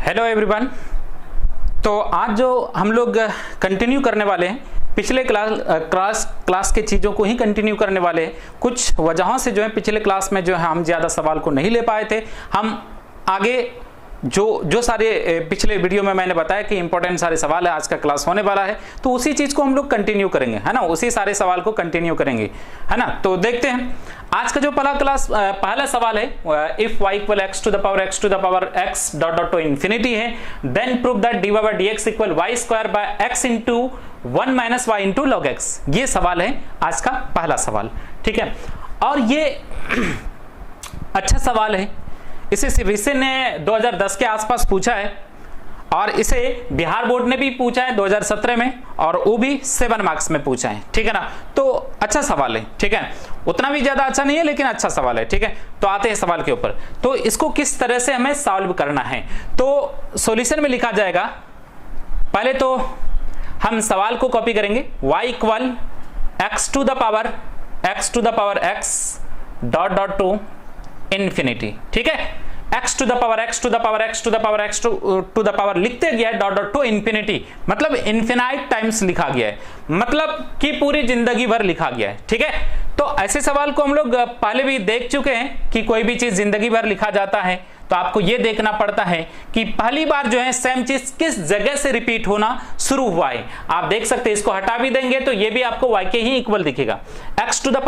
Hello everyone. तो आज जो हम लोग कंटिन्यू करने वाले हैं पिछले क्लास के चीज़ों को ही कंटिन्यू करने वाले हैं। कुछ वजहों से जो है पिछले क्लास में जो है हम ज़्यादा सवाल को नहीं ले पाए थे। हम आगे जो सारे पिछले वीडियो में मैंने बताया कि इंपॉर्टेंट सारे सवाल है, आज का क्लास होने वाला है, तो उसी चीज़ को हम लोग कंटिन्यू करेंगे, है ना। उसी सारे सवाल को कंटिन्यू करेंगे, है ना। तो देखते हैं आज का जो पहला सवाल है, if y equal x to the power x dot dot to infinity है, then prove that dy by dx equal y square by x into 1 minus y into log x। ये सवाल है आज का पहला सवाल, ठीक है। और ये अच्छा सवाल है, इसे सीबीएसई ने 2010 के आसपास पूछा है और इसे बिहार बोर्ड ने भी पूछा है 2017 में, और वो भी 7 मार्क्स में पूछा है, ठीक है ना। तो अच्छा सवाल है, ठीक है। उतना भी ज्यादा अच्छा नहीं है लेकिन अच्छा सवाल है, ठीक है। तो आते हैं सवाल के ऊपर। तो इसको किस तरह से हमें सॉल्व करना है, तो सॉल्यूशन में लिखा जाएगा। पहले तो हम सवाल को कॉपी करेंगे, y equal x to the power x dot dot to infinity, ठीक है। x टू द पावर लिखते गया है, डॉट डॉट टू इन्फिनिटी, मतलब इन्फिनाइट टाइम्स लिखा गया है, मतलब कि पूरी जिंदगी भर लिखा गया है, ठीक है। तो ऐसे सवाल को हम लोग पहले भी देख चुके हैं कि कोई भी चीज जिंदगी भर लिखा जाता है तो आपको यह देखना पड़ता है कि पहली बार जो है सेम चीज किस जगह से रिपीट होना शुरू हुआ है। आप देख सकते हैं, इसको हटा भी देंगे तो ये भी आपको y के ही इक्वल दिखेगा। x to the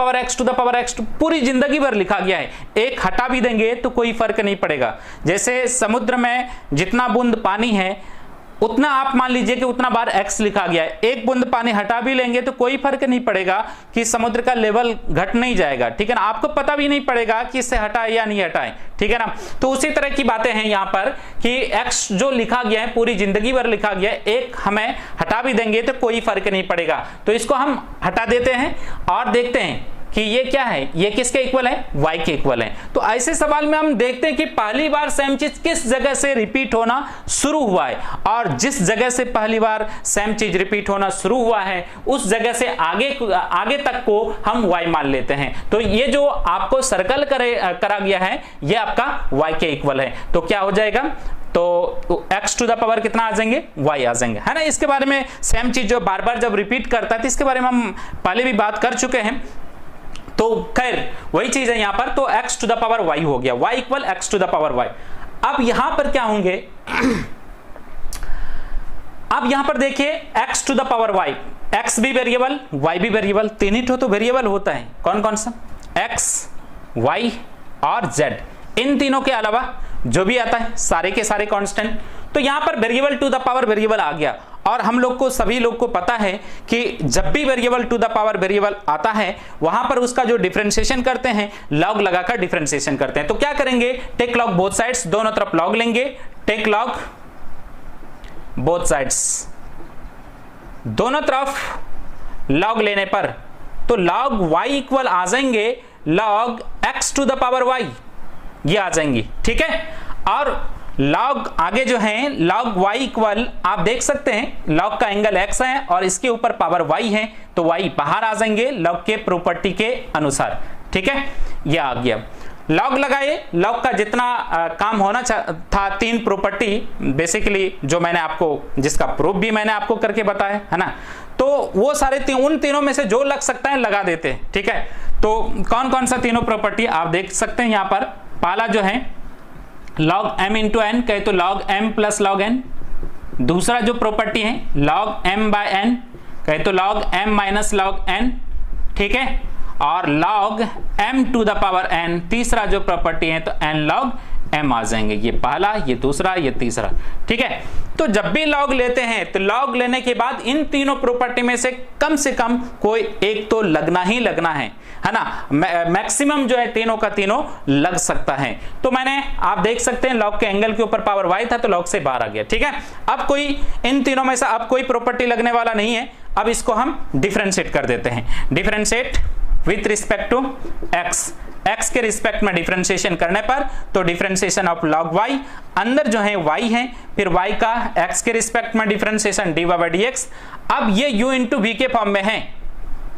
power x पूरी जिंदगी भर लिखा गया है, एक हटा भी देंगे तो कोई फर्क नहीं पड़ेगा। जैसे समुद्र में जितना बूंद पानी है उतना आप मान लीजिए कि उतना बार x लिखा गया है, एक बूंद पानी हटा भी लेंगे तो कोई फर्क नहीं पड़ेगा कि समुद्र का लेवल घट नहीं जाएगा, ठीक है ना। आपको पता भी नहीं पड़ेगा कि इससे हटाए या नहीं हटाए, ठीक है ना। तो उसी तरह की बातें हैं यहाँ पर कि x जो लिखा गया है पूरी जिंदगी भर लिखा गया है, एक हमें हटा भी देंगे तो कोई फर्क नहीं पड़ेगा। तो इसको हम हटा देते हैं और देखते हैं कि ये क्या है, ये किसके इक्वल है, y के इक्वल है। तो ऐसे सवाल में हम देखते हैं कि पहली बार सेम चीज किस जगह से रिपीट होना शुरू हुआ है, और जिस जगह से पहली बार सेम चीज रिपीट होना शुरू हुआ है उस जगह से आगे तक को हम y मान लेते हैं। तो ये जो आपको सर्कल करा गया है ये आपका y के इक्वल है। तो क्या हो जाएगा, तो x टू द पावर कितना आ जाएंगे, y आ जाएंगे, है ना। इसके बारे में सेम चीज जो बार बार जब रिपीट करता है तो इसके बारे में हम पहले भी बात कर चुके हैं। तो खैर वही चीज है यहाँ पर। तो x to the power y हो गया, y equal x to the power y। अब यहां पर क्या होंगे, अब यहां पर देखिए x to the power y, x भी वेरिएबल y भी वेरिएबल, तीन ही तो वेरिएबल होता है। कौन कौन सा, x y और z। इन तीनों के अलावा जो भी आता है सारे के सारे कांस्टेंट। तो यहां पर variable to the power variable आ गया, और हम लोग को सभी लोग को पता है कि जब भी variable to the power variable आता है वहां पर उसका जो डिफरेंशिएशन करते हैं लॉग लगाकर डिफरेंशिएशन करते हैं। तो क्या करेंगे, टेक लॉग बोथ साइड्स, दोनों तरफ लॉग लेंगे, टेक लॉग बोथ साइड्स, दोनों तरफ लॉग लेने पर तो लॉग y इक्वल आ जाएंगे log x to the power y, ये आ जाएंगी, ठीक है। और लॉग आगे जो है लॉग y इक्वल आप देख सकते हैं लॉग का एंगल x है और इसके ऊपर पावर y है, तो y बाहर आ जाएंगे लॉग के प्रॉपर्टी के अनुसार, ठीक है। ये आ गया, लॉग लगाए, लॉग का जितना काम होना था, तीन प्रॉपर्टी बेसिकली जो मैंने आपको, जिसका प्रूफ भी मैंने आपको करके बताया, है ना। तो वो सारे उन तीनों में से जो लग सकता है लगा देते हैं, ठीक है। तो कौन कौन सा तीनों प्रॉपर्टी आप देख सकते हैं यहाँ पर। पहला जो है log m इंटू एन, कहे तो log m plus log n। दूसरा जो प्रॉपर्टी है log m बाय n, कहे तो log m minus log n, ठीक है। और log m to the power n, तीसरा जो प्रॉपर्टी है तो n log m आ जाएंगे। ये पहला, ये दूसरा, ये तीसरा, ठीक है। तो जब भी लॉग लेते हैं तो लॉग लेने के बाद इन तीनों प्रॉपर्टी में से कम कोई एक तो लगना ही लगना है ना। मैक्सिमम जो है तीनों का तीनों लग सकता है। तो मैंने, आप देख सकते हैं लॉग के एंगल के ऊपर पावर y था तो लॉग से बाहर आ गया, ठीक है। अब कोई इन तीनों में से अब कोई प्रॉपर्टी लगने वाला नहीं है। अब इसको हम डिफरेंशिएट कर देते हैं, differentiate with respect to x के रिस्पेक्ट में डिफरेंशिएशन करने पर तो डिफरेंशिएशन ऑफ log y, अंदर जो है y है, फिर y का x के रिस्पेक्ट में डिफरेंशिएशन dy बाय dx। अब ये u इंटू v के फॉर्म में है,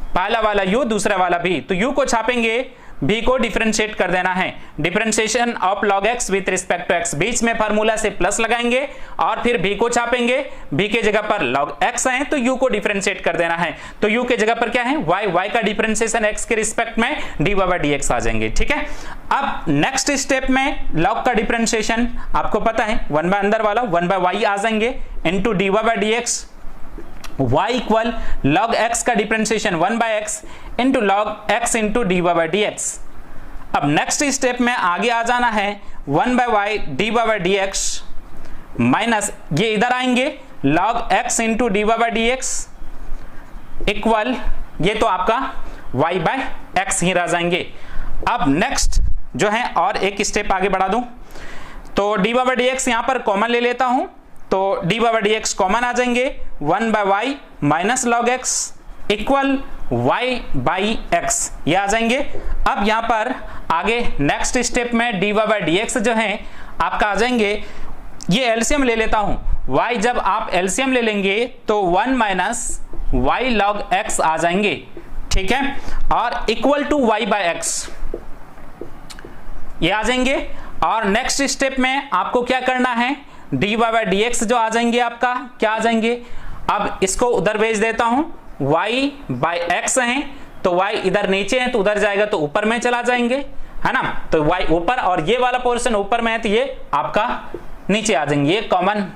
पहला वाला u दूसरा वाला v, तो u को छापेंगे b को डिफरेंशिएट कर देना है। Differentiation of log x with respect to x, बीच में फार्मूला से प्लस लगाएंगे और फिर b को छापेंगे। b के जगह पर log x है तो u को डिफरेंशिएट कर देना है, तो u के जगह पर क्या है y, y का डिफरेंशिएशन x के रिस्पेक्ट में dy/dx आ जाएंगे। ठीक है, अब नेक्स्ट स्टेप में log का डिफरेंशिएशन आपको पता है 1 बाय अंदर वाला 1 बाय y आ जाएंगे into dy/dx, y equal log x का differentiation 1 by x into log x into dy/dx। अब नेक्स्ट स्टेप में आगे आ जाना है 1 बाय y dy/dx माइनस ये इधर आएंगे log x into dy/dx equal ये तो आपका y बाय x ही रह जाएंगे। अब नेक्स्ट जो है और एक स्टेप आगे बढ़ा दूं तो dy/dx यहां पर कॉमन ले लेता हूं, तो dy/dx कॉमन आ जाएंगे 1 by y minus log x equal y by x ये आ जाएंगे। अब यहां पर आगे नेक्स्ट स्टेप में dy/dx जो है आपका आ जाएंगे, ये एलसीएम ले लेता हूं, y जब आप एलसीएम ले लेंगे तो 1 माइनस y log x आ जाएंगे। ठीक है, और equal to y by x ये आ जाएंगे। और नेक्स्ट स्टेप में आपको क्या करना है, dy/dx जो आ जाएंगे आपका क्या आ जाएंगे, अब इसको उधर भेज देता हूं, y बाय x है तो y इधर नीचे है तो उधर जाएगा तो ऊपर में चला जाएंगे, है ना, तो y ऊपर और ये वाला पोर्शन ऊपर में है तो ये आपका नीचे आ जाएंगे, ये कॉमन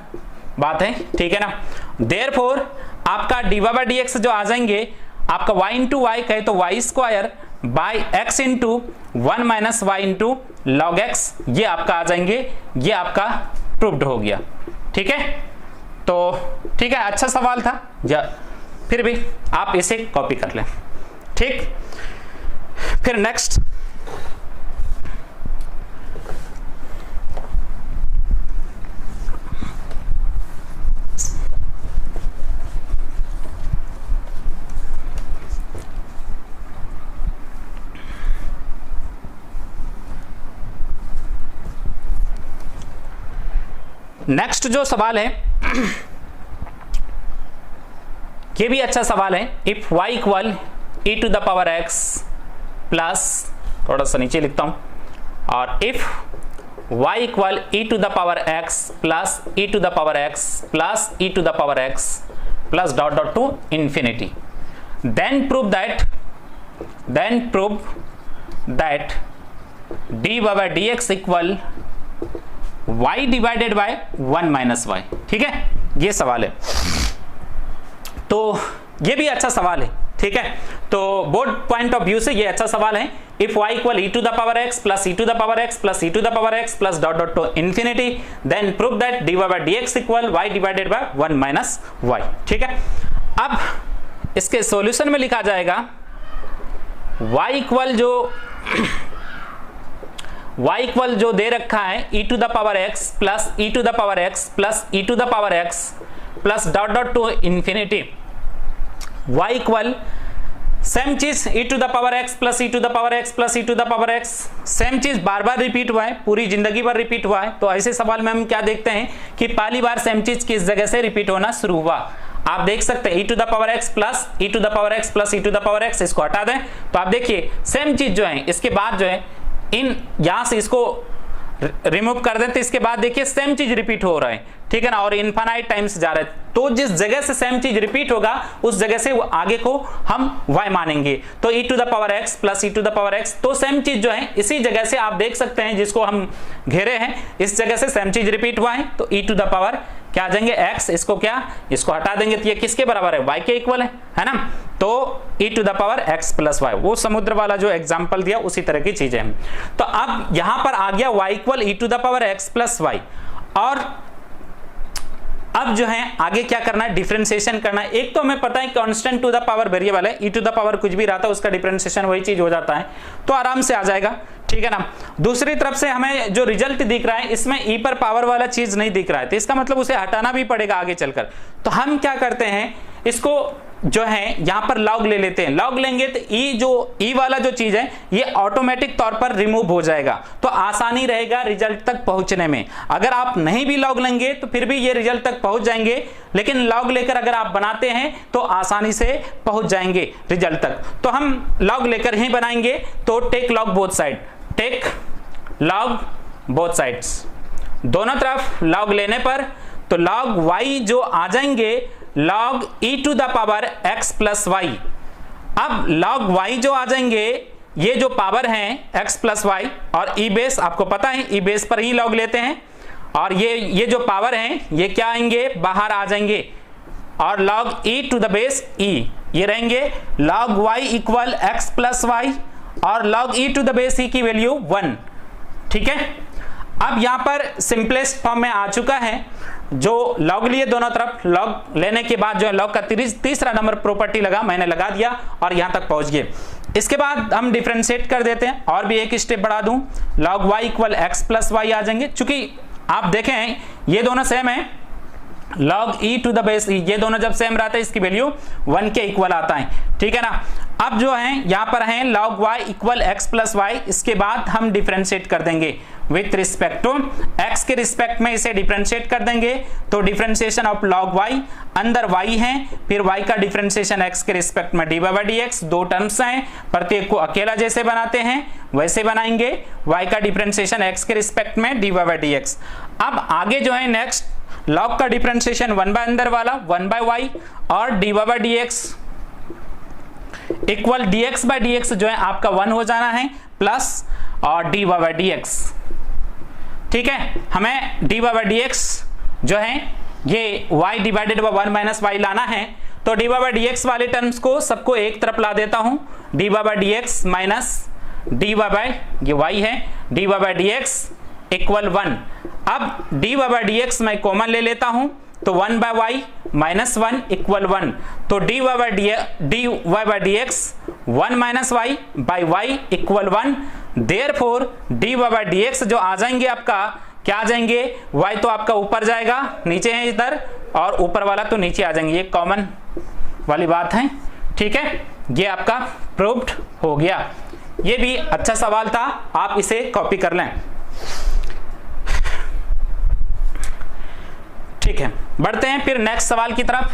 बात है। ठीक है ना, देयरफॉर आपका dy/dx जो आ जाएंगे आपका y इंटू वाई कहे तो y square by x into 1 minus y into log x ये आपका आ जाएंगे, ये आपका प्रूव्ड हो गया। ठीक है, तो ठीक है, अच्छा सवाल था या फिर भी आप इसे कॉपी कर लें। ठीक, फिर नेक्स्ट जो सवाल है ये भी अच्छा सवाल है। If y equal e to the power x plus, थोड़ा सा नीचे लिखता हूं, और if y equal e to the power x plus e to the power x plus e to the power x plus dot dot to infinity, then prove that dy/dx equal y divided by 1 minus y। ठीक है, ये सवाल है, तो ये भी अच्छा सवाल है। ठीक है, तो बोर्ड पॉइंट ऑफ व्यू से ये अच्छा सवाल है। If y equal e to the power x plus e to the power x plus e to the power x plus dot dot to infinity, then prove that dy/dx equal y divided by 1 minus y। ठीक है, अब इसके solution में लिखा जाएगा y equal जो दे रखा है e to the power x plus e to the power x plus e to the power x plus dot dot to infinity, y equal same चीज e to the power x plus e to the power x plus e to the power x, same चीज बार बार repeat हुआ है, पूरी जिंदगी भर repeat हुआ है। तो ऐसे सवाल में हम क्या देखते हैं कि पहली बार सेम चीज किस जगह से रिपीट होना शुरू हुआ। आप देख सकते हैं e to the power x plus e to the power x plus e to the power x, इसको हटा दें तो आप देखिए सेम चीज जो है इसके बाद जो है इन यहां से इसको रिमूव कर दें तो इसके बाद देखिए सेम चीज रिपीट हो रहा है। ठीक है ना, और इनफाइनाइट टाइम्स जा रहा है, तो जिस जगह से सेम चीज रिपीट होगा उस जगह से आगे को हम y मानेंगे। तो e to the power x plus e to the power x, तो सेम चीज जो है इसी जगह से आप देख सकते हैं जिसको हम घेरे हैं, इस जगह से सेम चीज रिपीट हुआ है, तो e टू द पावर क्या आ जाएंगे x, इसको क्या, इसको हटा देंगे तो ये किसके बराबर है, y के इक्वल है ना। तो e to the power x plus y, वो समुद्र वाला जो एग्जांपल दिया उसी तरह की चीजें हैं। तो अब यहां पर आ गया y equal e to the power x plus y, और अब जो है आगे क्या करना है, डिफरेंशिएशन करना है। एक तो हमें पता है constant to the power variable है, e टू द पावर कुछ भी रहता है उसका डिफरेंशिएशन वही चीज हो जाता है, तो आराम से आ जाएगा। ठीक है ना, दूसरी तरफ से हमें जो रिजल्ट दिख रहा है इसमें e पर पावर वाला चीज नहीं दिख रहा है, तो इसका मतलब उसे हटाना भी पड़ेगा आगे चलकर। तो हम क्या करते हैं, इसको जो है यहां पर लॉग ले लेते हैं, लॉग लेंगे तो ई वाला जो चीज है ये ऑटोमेटिक तौर पर रिमूव हो जाएगा, तो आसानी रहेगा रिजल्ट तक पहुंचने में। अगर आप नहीं भी लॉग लेंगे तो फिर भी ये रिजल्ट तक पहुंच जाएंगे, लेकिन लॉग लेकर अगर आप बनाते हैं तो आसानी से पहुंच जाएंगे रिजल्ट तक। तो हम लॉग लेकर ही बनाएंगे, तो take log both side, take log both sides, दोनों तरफ लॉग लेने पर तो लॉग y जो आ जाएंगे log e to the power x plus y. अब log y जो आ जाएंगे, ये जो पावर है x प्लस वाई और e बेस, आपको पता है e बेस पर ही log लेते हैं, और ये जो पावर है ये क्या आएंगे, बाहर आ जाएंगे, और log e to the base e ये रहेंगे log y equal x plus y और log e to the base e की वैल्यू 1। ठीक है, अब यहां पर सिंपलेस्ट फॉर्म में आ चुका है, जो लॉग लिए दोनों तरफ, लॉग लेने के बाद जो है लॉग का तीसरा नंबर प्रॉपर्टी लगा, मैंने लगा दिया और यहां तक पहुंच गए। इसके बाद हम डिफरेंशिएट कर देते हैं, और भी एक स्टेप बढ़ा दूं, log y equal x plus y आ जाएंगे। चूंकि आप देखें ये दोनों सेम है, log e to the base e, ये दोनों जब सेम रहते हैं इसकी वैल्यू 1 के इक्वल आता है। ठीक है ना, अब जो है यहां पर है log y equal x plus y, इसके बाद हम डिफरेंशिएट कर देंगे विथ रिस्पेक्ट टू x के रिस्पेक्ट में इसे डिफरेंशिएट कर देंगे, तो डिफरेंशिएशन ऑफ log y, अंदर y है, फिर y का डिफरेंशिएशन x के रिस्पेक्ट में dy बाई dx, दो टर्म्स हैं, प्रत्येक को अकेला जैसे बनाते हैं वैसे बनाएंगे, y का डिफरेंशिएशन x के रिस्पेक्ट में dy बाई dx। अब आगे जो है नेक्स्ट log का डिफरेंशिएशन 1 बाय अंदर वाला 1 बाय y और dy by dx equal dx by dx जो है आपका 1 हो जाना है, प्लस और dy बाई dx। ठीक है, हमें dy बाई dx जो है ये y divided by 1 minus y लाना है, तो dy बाई dx वाले टर्म्स को सबको एक तरफ ला देता हूं, dy by dx minus dy by ये y है, dy बाई dx इक्वल 1। अब dy बाई dx मैं कॉमन ले लेता हूं, तो 1 बाय y माइनस 1 इक्वल 1, तो dy by dx 1 minus y by y equal 1। Therefore dy by dx जो आ जाएंगे आपका क्या आ जाएंगे, y तो आपका ऊपर जाएगा, नीचे है इधर, और ऊपर वाला तो नीचे आ जाएंगे, ये कॉमन वाली बात है। ठीक है, ये आपका प्रूव्ड हो गया। ये भी अच्छा सवाल था, आप इसे कॉपी कर लें। ठीक है, बढ़ते हैं फिर नेक्स्ट सवाल की तरफ।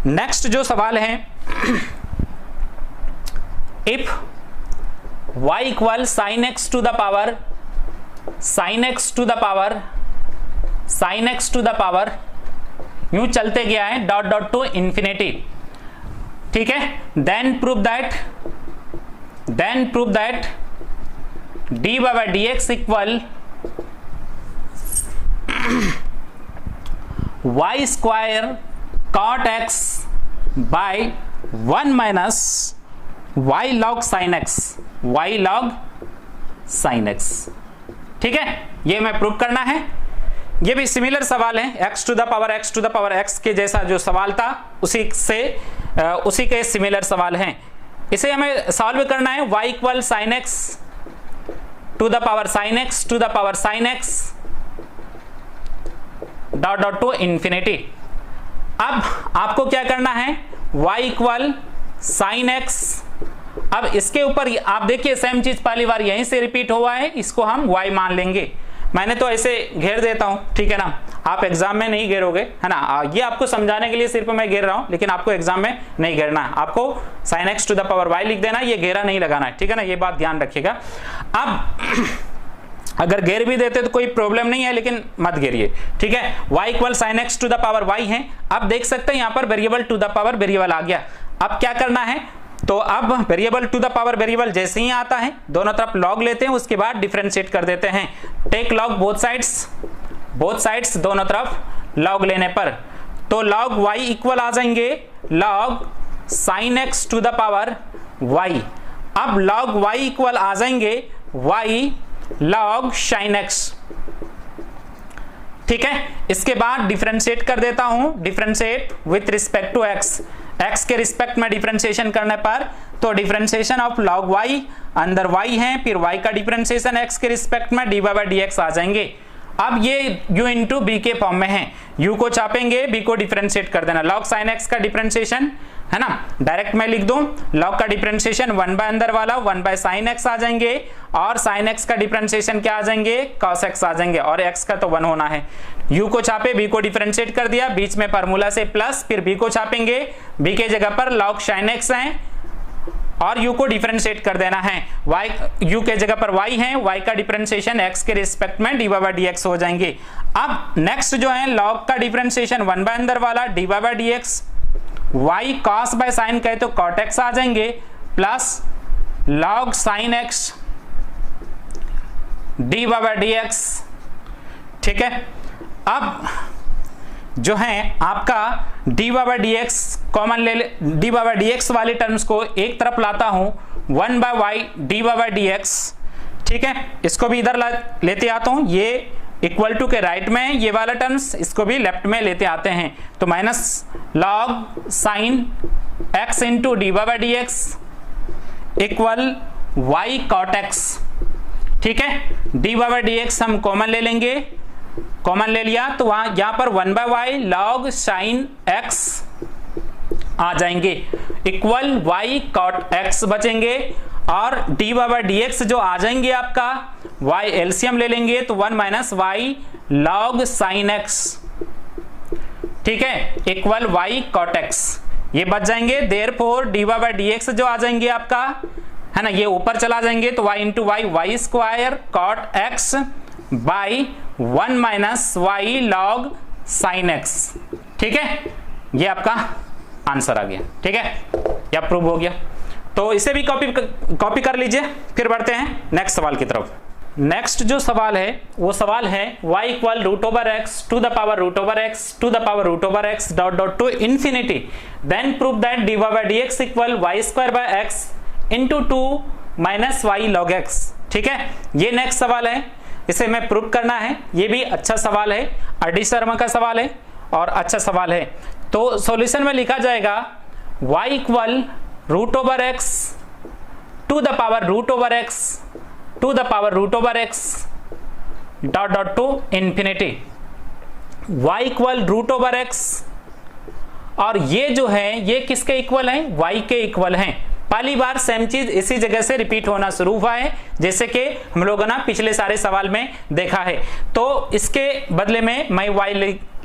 नेक्स्ट जो सवाल है, if y equal sine x to the power sine x to the power यूं चलते गया है डॉट डॉट टू इंफिनिटी। ठीक है, then prove that dy by dx equal y square cot x by 1 minus y log sin x, y log sin x। ठीक है, ये मैं प्रूव करना है। ये भी सिमिलर सवाल है, x to the power x के जैसा जो सवाल था उसी के सिमिलर सवाल हैं। इसे हमें सॉल्व करना है, y equal sine x to the power sine x dot dot to infinity. अब आपको क्या करना है, y इक्वल साइन x, अब इसके ऊपर आप देखिए सेम चीज पहली बार यहीं से रिपीट हुआ है, इसको हम y मान लेंगे। मैंने तो ऐसे घेर देता हूं, ठीक है ना, आप एग्जाम में नहीं घेरोगे, है ना, ये आपको समझाने के लिए सिर्फ मैं घेर रहा हूं, लेकिन आपको एग्जाम में नहीं घेरना है, आपको sine x to the power y लिख देना, ये घेरा नहीं लगाना है। ठीक है ना, ये बात ध्यान रखिएगा। अब अगर घेर भी देते तो कोई प्रॉब्लम नहीं है, लेकिन मत घेरिए। ठीक है, y equal sine x to the power y है। अब देख सकते हैं यहाँ पर variable to the power variable आ गया। अब क्या करना है, तो अब variable to the power variable जैसे ही आता है दोनों तरफ लॉग लेते हैं, उसके बाद डिफरेंशिएट कर देते हैं। टेक लॉग बोथ साइड्स दोनों तरफ लॉग लेने पर, तो लॉग y इक्वल आ जाएंगे log sine x to the power y। अब लॉग y इक्वल आ जाएंगे y लॉग साइन x। ठीक है। इसके बाद डिफरेंशिएट कर देता हूं, differentiate with respect to x, x के रिस्पेक्ट में डिफरेंशिएशन करने पर तो डिफरेंशिएशन ऑफ log y, अंदर y है, फिर y का डिफरेंशिएशन x के रिस्पेक्ट में dy by dx आ जाएंगे। अब ये u इंटू बी के फॉर्म में है, u को छापेंगे, b को डिफरेंशिएट कर देना, log sin x का डिफरेंशिएशन है ना, डायरेक्ट मैं लिख दूं, log का डिफरेंशिएशन 1 बाय अंदर वाला 1 बाय sin x आ जाएंगे, और sin x का डिफरेंशिएशन क्या आ जाएंगे, cos x आ जाएंगे, और x का तो 1 होना है। u को छापे, b को डिफरेंशिएट कर दिया, बीच में फार्मूला से प्लस, फिर b को छापेंगे, b के जगह पर log sin x है और u को डिफरेंशिएट कर देना है, y u के जगह पर y है, y का डिफरेंशिएशन x के रिस्पेक्ट में dy by dx हो जाएंगे। अब नेक्स्ट जो है log का डिफरेंशिएशन 1 बाय अंदर वाला dy by dx, y cos by sin कहे तो cot x आ जाएंगे, plus log sin x dy by dx, ठीक है। अब जो है आपका dy by dx कॉमन ले, dy by dx वाले टर्म्स को एक तरफ लाता हूं, 1 by y dy by dx, ठीक है। इसको भी इधर लेते आता हूं, ये इक्वल टू के राइट में है ये वाला टर्म्स, इसको भी लेफ्ट में लेते आते हैं, तो minus log sin x into dy by dx equal y cot x, ठीक है। dy by dx हम कॉमन ले लेंगे, कॉमन ले लिया तो वहां यहां पर 1 by y log sin x आ जाएंगे, इक्वल y cot x बचेंगे, और dy by dx जो आ जाएंगे आपका y एलसीएम ले लेंगे तो 1 minus y log sin x, ठीक है, इक्वल y cot x, ये बच जाएंगे। देयरफॉर dy by dx जो आ जाएंगे आपका है ना, ये ऊपर चला जाएंगे तो y into y square cot x by 1 minus y log sin x, ठीक है, ये आपका आंसर आ गया, ठीक है, ये प्रूव हो गया। तो इसे भी कॉपी कर लीजिए। फिर बढ़ते हैं नेक्स्ट सवाल की तरफ। नेक्स्ट जो सवाल है वो सवाल है y equal root over x to the power root over x to the power root over x dot dot to infinity, then prove that dy by dx equal y square by x into 2 minus y log x, ठीक है। ये next सवाल है, इसे मैं prove करना है, ये भी अच्छा सवाल है, आर.डी. शर्मा का सवाल है और अच्छा सवाल है। तो सॉल्यूशन में लिखा जाएगा y equal root over x to the power root over x to the power root over x dot dot to infinity, y equal root over x, और ये जो है ये किसके इक्वल है, y के इक्वल है। पहली बार सेम चीज इसी जगह से रिपीट होना शुरू हुआ है, जैसे कि हम लोगों ने पिछले सारे सवाल में देखा है। तो इसके बदले में मैं y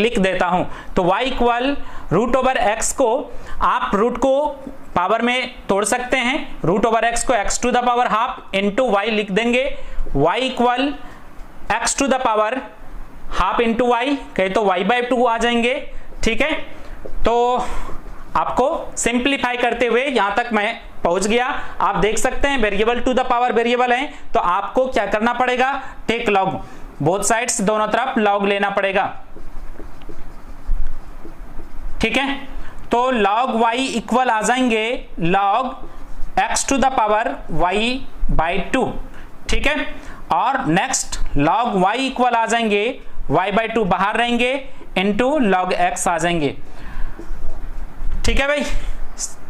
लिख देता हूं, तो y equal root over x को आप रूट को पावर में तोड़ सकते हैं, रूट ओवर एक्स को x to the power half into y लिख देंगे, y equal x to the power half into y कहे तो y बाय 2 आ जाएंगे, ठीक है। तो आपको सिंप्लीफाई करते हुए यहां तक मैं पहुंच गया। आप देख सकते हैं variable to the power variable है, तो आपको क्या करना पड़ेगा, टेक लॉग, बोथ साइड्स दोनों तरफ लॉग लेना पड़ेगा, ठीक है। तो log y इक्वल आ जाएंगे log x to the power y by 2, ठीक है। और नेक्स्ट log y इक्वल आ जाएंगे y बाई 2 बाहर रहेंगे इंटू log x आ जाएंगे, ठीक है भाई।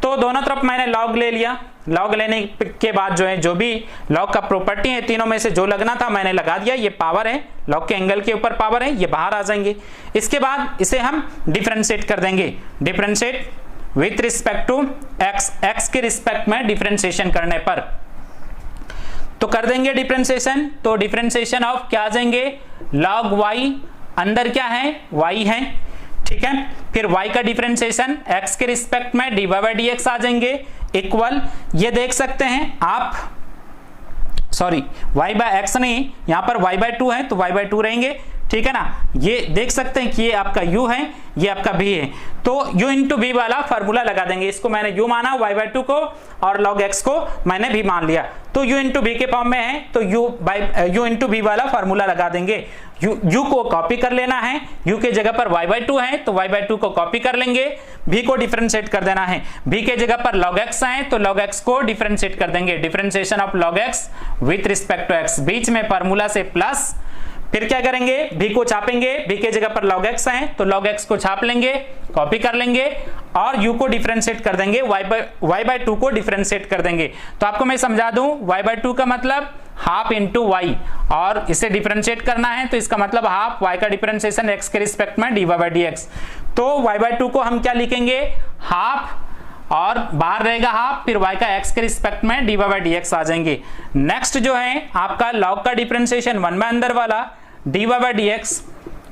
तो दोनों तरफ मैंने log ले लिया, log लेने के बाद जो है जो भी log का प्रॉपर्टी है तीनों में से जो लगना था मैंने लगा दिया, ये पावर है, log के एंगल के ऊपर पावर है, ये बाहर आ जाएंगे। इसके बाद इसे हम डिफरेंशिएट कर देंगे, differentiate with respect to x, x के रिस्पेक्ट में डिफरेंशिएशन करने पर तो कर देंगे डिफरेंशिएशन, तो डिफरेंशिएशन ऑफ क्या आ जाएंगे, log y, अंदर क्या है y है, ठीक है। फिर y का डिफरेंशिएशन x के रिस्पेक्ट में dy by dx आ जाएंगे, इक्वल ये देख सकते हैं आप, सॉरी y बाय x नहीं, यहां पर y बाय 2 है तो y बाय 2 रहेंगे, ठीक है ना। ये देख सकते हैं कि ये आपका u है, ये आपका v है, तो u इंटू v वाला फार्मूला लगा देंगे, इसको मैंने u माना y बाय 2 को, और log x को मैंने v मान लिया, तो u इंटू v के फॉर्म में है तो u इंटू v वाला फार्मूला लगा देंगे। u को कॉपी कर लेना है, u के जगह पर y बाय 2 है तो y बाय 2 को कॉपी कर लेंगे, v को डिफरेंशिएट कर देना है, v के जगह पर log x है तो log x को डिफरेंशिएट कर देंगे, differentiation of log x with respect to x, बीच में फार्मूला से प्लस, फिर क्या करेंगे, v को छापेंगे, v के जगह पर log x है तो log x को छाप लेंगे, कॉपी कर लेंगे और u को डिफरेंशिएट कर देंगे, y बाय 2 को डिफरेंशिएट कर देंगे। तो आपको मैं समझा दूं, y बाय 2 का मतलब हाफ इंटू y, और इसे डिफरेंशिएट करना है तो इसका मतलब हाफ y का डिफरेंशिएशन x के रिस्पेक्ट में dy बाय dx। तो y बाय 2 को हम क्या लिखेंगे, हाफ, और बाहर रहेगा हाफ, फिर y का x के रिस्पेक्ट में dy बाय dx आ जाएंगे। नेक्स्ट जो है आपका log का डिफरेंशिएशन 1 बाय अंदर वाला dy by dx,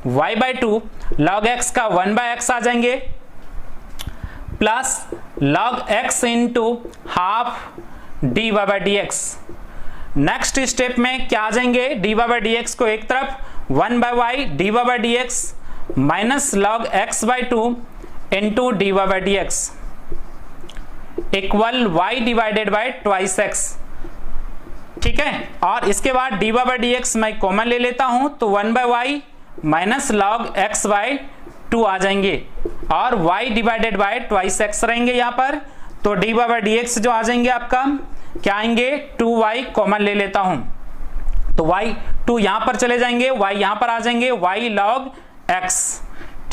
y by 2 log x का 1 बाय x आ जाएंगे, plus log x into half dy by dx। Next step में क्या आ जाएंगे, dy बाय dx को एक तरफ, 1 by y dy by dx minus log x by 2 into dy by dx equal y divided by twice x। ठीक है, और इसके बाद dy बाय dx मैं कॉमन ले लेता हूं तो 1 by y minus log x by 2 आ जाएंगे, और y divided by twice x रहेंगे यहाँ पर। तो dy बाय dx जो आ जाएंगे आपका क्या आएंगे, 2y कॉमन ले लेता हूं तो y 2 यहां पर चले जाएंगे, y यहां पर आ जाएंगे, y log x।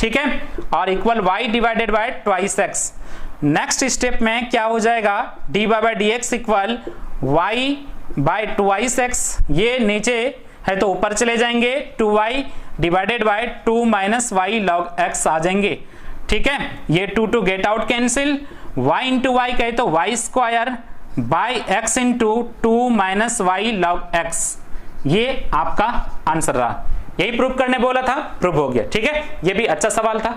ठीक है, और equal y divided by twice x। Next step में क्या हो जाएगा, dy by dx equal y by twice x, ये नीचे है तो ऊपर चले जाएंगे, 2y divided by 2 minus y log x आ जाएंगे। ठीक है, ये 2 get out cancel, y into y कहे तो y square by x into 2 minus y log x, ये आपका आंसर रहा। यही प्रूव करने बोला था, प्रूव हो गया। ठीक है, ये भी अच्छा सवाल था,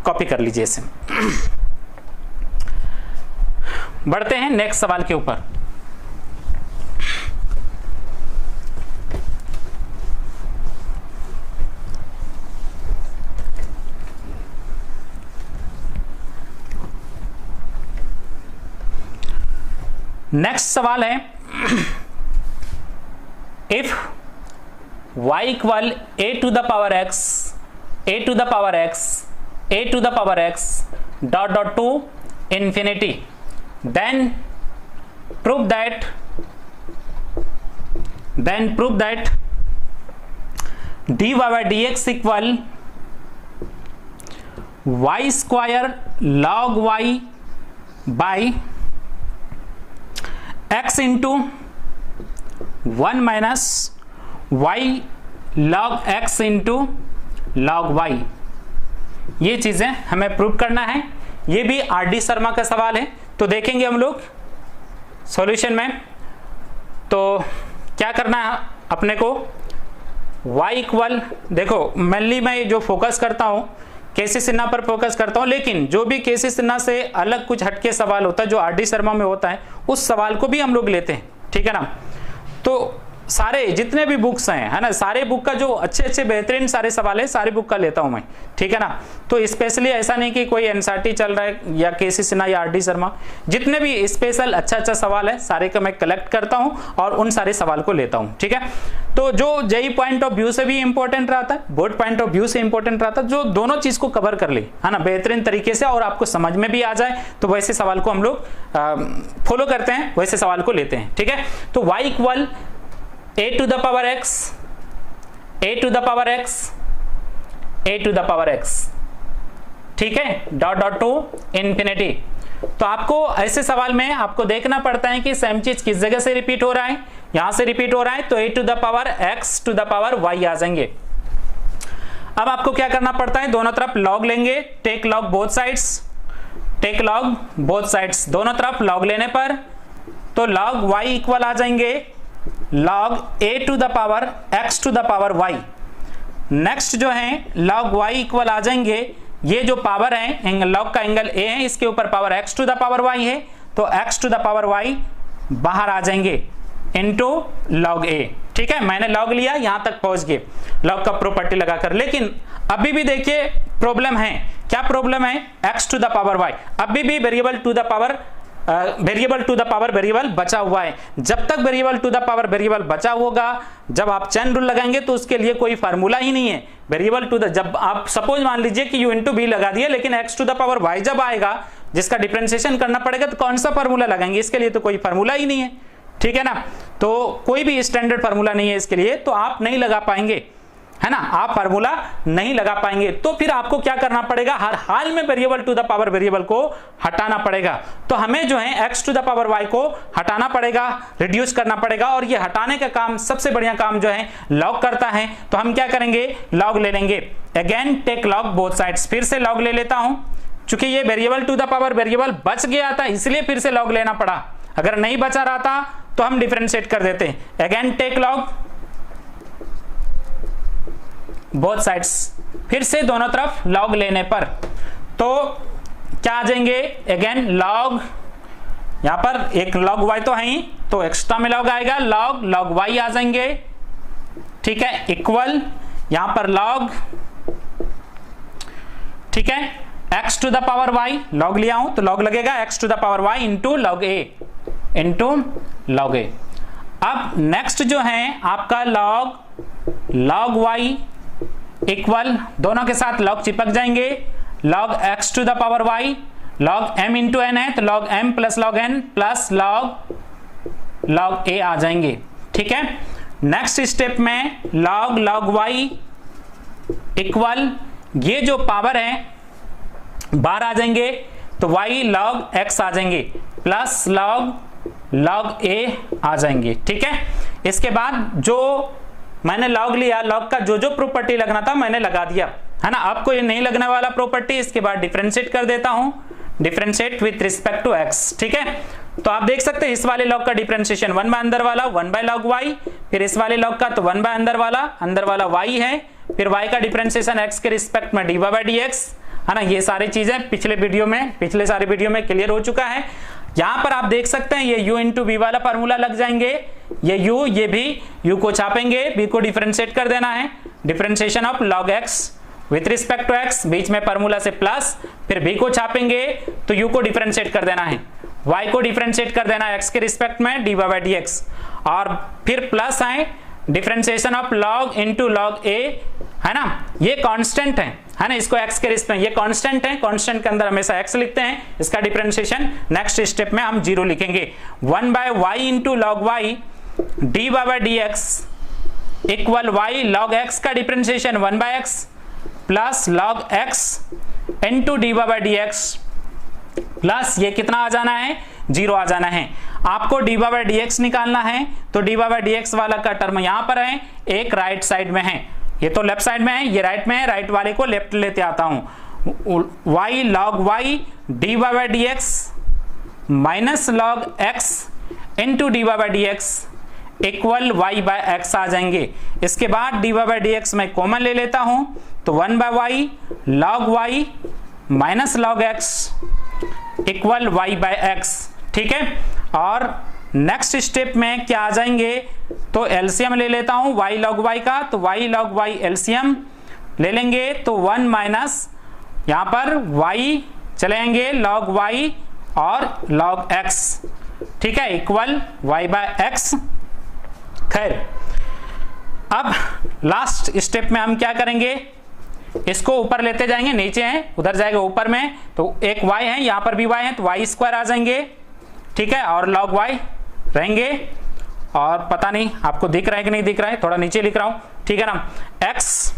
कॉपी कर लीजिए इसे। बढ़ते हैं नेक्स्ट सवाल के ऊपर। नेक्स्ट सवाल है, if y equal a to the power x, a to the power x, a to the power x dot dot to infinity, then prove that dy by dx equal y square log y by x into 1 minus y log x into log y। ये चीजें हमें prove करना है। ये भी RD. Sharma का सवाल है, तो देखेंगे हम लोग सॉल्यूशन में। तो क्या करना है अपने को, y इक्वल, देखो मेनली मैं जो फोकस करता हूं केसी सिन्हा पर फोकस करता हूं, लेकिन जो भी केसी सिन्हा से अलग कुछ हटके सवाल होता है जो आर.डी. शर्मा में होता है, उस सवाल को भी हम लोग लेते हैं। ठीक है ना, तो सारे जितने भी बुक्स हैं, है ना, सारे बुक का जो अच्छे अच्छे बेहतरीन सारे सवाल है, सारे बुक का लेता हूं मैं। ठीक है ना, तो स्पेशली ऐसा नहीं कि कोई एनसीईआरटी चल रहा है या केसी सिन्हा या आर.डी. शर्मा, जितने भी स्पेशल अच्छा सवाल है सारे का मैं कलेक्ट करता हूं और उन सारे सवाल को लेता हूं। ठीक है, तो जो जेई पॉइंट ऑफ व्यू से भी इंपॉर्टेंट रहता है, बोर्ड पॉइंट ऑफ व्यू से इंपॉर्टेंट रहता है, जो दोनों चीज को कवर कर ले, है ना, बेहतरीन तरीके से, और आपको समझ में भी आ जाए, तो वैसे सवाल को हम लोग फॉलो करते हैं, वैसे सवाल को लेते हैं। ठीक है, तो y equal a to the power x, a to the power x, a to the power x। ठीक है, डॉट डॉट टू इंफिनिटी। तो आपको ऐसे सवाल में आपको देखना पड़ता है कि सेम चीज किस जगह से रिपीट हो रहा है, यहां से रिपीट हो रहा है, तो a to the power x to the power y आ जाएंगे। अब आपको क्या करना पड़ता है, दोनों तरफ log लेंगे, take log both sides, take log both sides, दोनों तरफ log लेने पर तो log y इक्वल आ जाएंगे log a to the power x to the power y। Next जो है log y इक्वल आ जाएंगे, ये जो पावर है log का एंगल a है, इसके ऊपर power x to the power y है, तो x to the power y बाहर आ जाएंगे इनटू log a। ठीक है, मैंने log लिया, यहां तक पहुंच गए log का प्रॉपर्टी लगाकर। लेकिन अभी भी देखिए प्रॉब्लम है, क्या प्रॉब्लम है, x to the power y, अभी भी variable to the power variable बचा हुआ है। जब तक variable to the power variable बचा होगा, जब आप चेन रूल लगाएंगे तो उसके लिए कोई फार्मूला ही नहीं है। वेरिएबल टू द, जब आप सपोज मान लीजिए कि u इंटू बी लगा दिए, लेकिन x to the power y जब आएगा जिसका डिफरेंशिएशन करना पड़ेगा, तो कौन सा फार्मूला लगाएंगे, इसके लिए तो कोई फार्मूला ही नहीं है। ठीक है ना, तो कोई भी स्टैंडर्ड फार्मूला नहीं है इसके लिए, तो आप नहीं लगा पाएंगे। है ना, आप फार्मूला नहीं लगा पाएंगे। तो फिर आपको क्या करना पड़ेगा, हर हाल में variable to the power variable को हटाना पड़ेगा। तो हमें जो है x to the power y को हटाना पड़ेगा, रिड्यूस करना पड़ेगा, और ये हटाने का काम सबसे बढ़िया काम जो है लॉग करता है। तो हम क्या करेंगे, लॉग ले लेंगे। Again take log both sides, फिर से लॉग ले लेता हूं, चूंकि ये variable to the power variable बच गया था इसलिए फिर से लॉग लेना पड़ा, अगर नहीं बचा रहा था तो हम डिफरेंशिएट कर देते। Again take log both sides, फिर से दोनों तरफ लॉग लेने पर तो क्या आ जाएंगे, अगेन लॉग, यहां पर एक लॉग y तो है ही, तो एक्स्ट्रा में लॉग आएगा, लॉग लॉग y आ जाएंगे, ठीक है, इक्वल यहां पर लॉग, ठीक है, x to the power y, log लिया हूं तो लॉग लगेगा x to the power y into log a into log a। अब नेक्स्ट जो है आपका लॉग y इक्वल, दोनों के साथ लॉग चिपक जाएंगे, log x to the power y, log m into n है तो log m plus log n plus log a आ जाएंगे, ठीक है। नेक्स्ट स्टेप में लॉग y इक्वल, ये जो पावर है बाहर आ जाएंगे तो y लॉग x आ जाएंगे प्लस लॉग a आ जाएंगे, ठीक है। इसके बाद जो मैंने लॉग लिया, लॉग का जो जो प्रॉपर्टी लगना था मैंने लगा दिया, है ना। आपको ये नहीं लगने वाला प्रॉपर्टी, इसके बाद डिफरेंशिएट कर देता हूं, differentiate with respect to x, ठीक है। तो आप देख सकते हैं इस वाले लॉग का डिफरेंशिएशन 1 बाय अंदर वाला 1 बाय लॉग y, फिर इस वाले लॉग का तो 1 बाय अंदर वाला y है, फिर y का डिफरेंशिएशन x के रिस्पेक्ट में dy बाय dx, है ना। ये सारी चीजें पिछले सारे वीडियो में क्लियर हो चुका है। यहां पर आप देख सकते हैं ये u इंटू वी वाला फार्मूला लग जाएंगे, ये u, ये भी u को छापेंगे, b को डिफरेंशिएट कर देना है, differentiation of log x with respect to x, बीच में फार्मूला से प्लस, फिर b को छापेंगे तो u को डिफरेंशिएट कर देना है, y को डिफरेंशिएट कर देना है x के रिस्पेक्ट में dy बाय dx, और फिर प्लस आए differentiation of log into log a, है ना। ये कांस्टेंट है ना, इसको x के रिस्पेक्ट, ये कांस्टेंट है, कांस्टेंट के अंदर हमेशा x लिखते हैं, इसका डिफरेंशिएशन नेक्स्ट स्टेप में हम 0 लिखेंगे। 1 by y into log y dy by dx equal y log x का differentiation 1 by x plus log x into dy by dx plus ये कितना आ जाना है, 0 आ जाना है। आपको dy बाय dx निकालना है तो dy बाय dx वाला का टर्म यहां पर है, एक राइट साइड में है, ये तो लेफ्ट साइड में है, ये राइट में है, राइट वाले को लेफ्ट लेते आता हूं। y log y dy by dx minus log x into dy by dx equal y by x आ जाएंगे। इसके बाद dy बाय dx मैं कॉमन ले लेता हूं तो 1 by y log y minus log x equal y by x, ठीक है। और नेक्स्ट स्टेप में क्या आ जाएंगे, तो एलसीएम ले लेता हूं y log y का, तो y log y एलसीएम ले लेंगे तो 1 माइनस यहां पर y चले आएंगे log y और log x, ठीक है, इक्वल y बाय x। खैर अब लास्ट स्टेप में हम क्या करेंगे, इसको ऊपर लेते जाएंगे, नीचे है उधर जाएगा ऊपर में, तो एक y है यहां पर भी y है तो y स्क्वायर आ जाएंगे, ठीक है, और log y रहेंगे, और पता नहीं आपको दिख रहा है कि नहीं दिख रहा है, थोड़ा नीचे लिख रहा हूं, ठीक है ना। x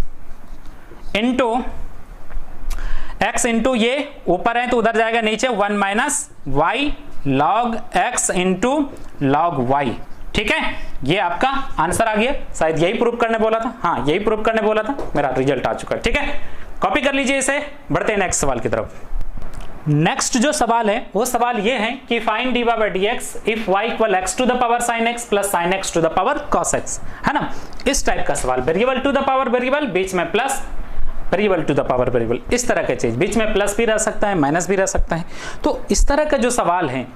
इंटू ये ऊपर है तो उधर जाएगा नीचे 1 minus y log x into log y, ठीक है। ये आपका आंसर आ गया, शायद यही प्रूव करने बोला था, हाँ यही प्रूव करने बोला था, मेरा रिजल्ट आ चुका है, ठीक है। कॉपी कर लीजिए इसे, बढ़ते हैं नेक्स्ट सवाल की तरफ। नेक्स्ट जो सवाल है वो सवाल ये है कि find dy by dx if y equal x to the power sin x plus sin x to the power cos x, है ना। इस टाइप का सवाल, variable to the power variable, बीच में plus, variable to the power variable, इस तरह का चीज, बीच में प्लस भी रह सकता है माइनस भी रह सकता है। तो इस तरह का जो सवाल है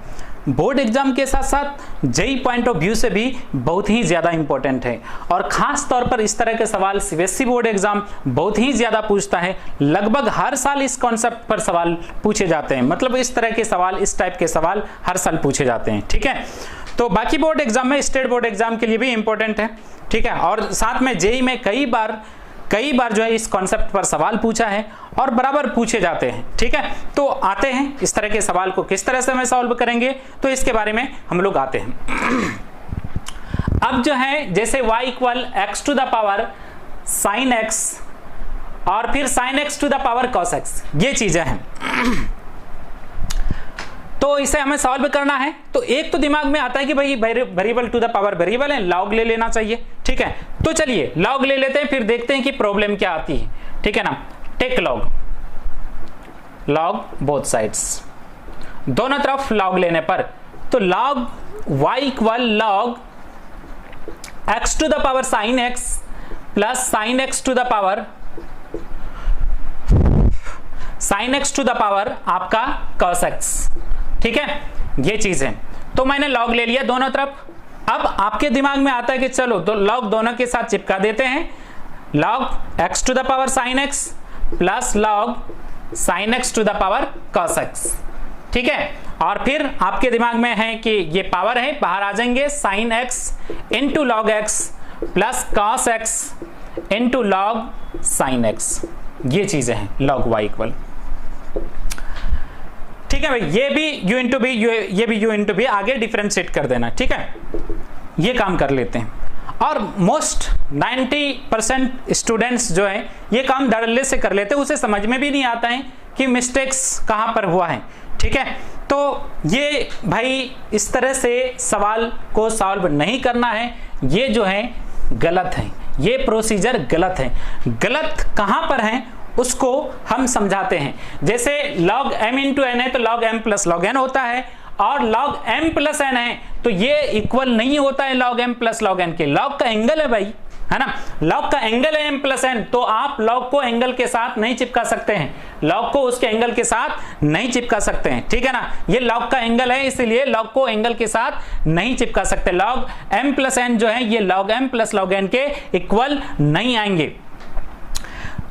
बोर्ड एग्जाम के साथ साथ जेईई पॉइंट ऑफ व्यू से भी बहुत ही ज्यादा इंपॉर्टेंट है, और खास तौर पर इस तरह के सवाल सीबीएसई बोर्ड एग्जाम बहुत ही ज्यादा पूछता है। लगभग हर साल इस कॉन्सेप्ट पर सवाल पूछे जाते हैं, मतलब इस तरह के सवाल, इस टाइप के सवाल हर साल पूछे जाते हैं, ठीक है। तो बाकी बोर्ड एग्जाम में, स्टेट बोर्ड एग्जाम के लिए भी इंपॉर्टेंट है, ठीक है, और साथ में जेईई में कई बार जो है इस कॉन्सेप्ट पर सवाल पूछा है और बराबर पूछे जाते हैं, ठीक है। तो आते हैं इस तरह के सवाल को किस तरह से हमें सॉल्व करेंगे, तो इसके बारे में हम लोग आते हैं। अब जो है जैसे y equal x to the power sine x और फिर sine x to the power cos x, ये चीजें हैं। तो इसे हमें सॉल्व करना है। तो एक तो दिमाग में आता है कि भाई variable to the power variable है, लॉग ले लेना चाहिए, ठीक है। तो चलिए लॉग ले लेते हैं, फिर देखते हैं कि प्रॉब्लम क्या आती है, ठीक है ना। Take log, log both sides, दोनों तरफ लॉग लेने पर, तो log y equal log x to the power sine x plus sine x to the power sine x to the power आपका cos x, ठीक है, ये चीज है। तो मैंने लॉग ले लिया दोनों तरफ। अब आपके दिमाग में आता है कि चलो तो लॉग दोनों के साथ चिपका देते हैं, log x to the power sine x plus log sine x to the power cos x, ठीक है। और फिर आपके दिमाग में है कि ये पावर है, बाहर आ जाएंगे, sine x into log x plus cos x into log sine x, ये चीजें हैं लॉग y इक्वल, ठीक है भाई। ये भी u इंटू बी, ये भी u इंटू बी, आगे डिफरेंशिएट कर देना, ठीक है। ये काम कर लेते हैं। और मोस्ट 90% स्टूडेंट्स जो है ये काम धड़ल्ले से कर लेते हैं, उसे समझ में भी नहीं आता है कि मिस्टेक्स कहां पर हुआ है, ठीक है। तो ये भाई इस तरह से सवाल को सॉल्व नहीं करना है, ये जो है गलत है, ये प्रोसीजर गलत है। गलत कहां पर है उसको हम समझाते हैं। जैसे log m इंटू एन है तो log m plus log n होता है, और log m प्लस n है तो ये इक्वल नहीं होता है log m plus log n के। log का एंगल है भाई, है ना, log का एंगल है m प्लस n, तो आप log को एंगल के साथ नहीं चिपका सकते हैं, log को उसके एंगल के साथ नहीं चिपका सकते हैं, ठीक है ना। ये log का एंगल है, इसलिए log को एंगल के साथ नहीं चिपका सकते। log m प्लस n जो है ये log m plus log n के इक्वल नहीं आएंगे।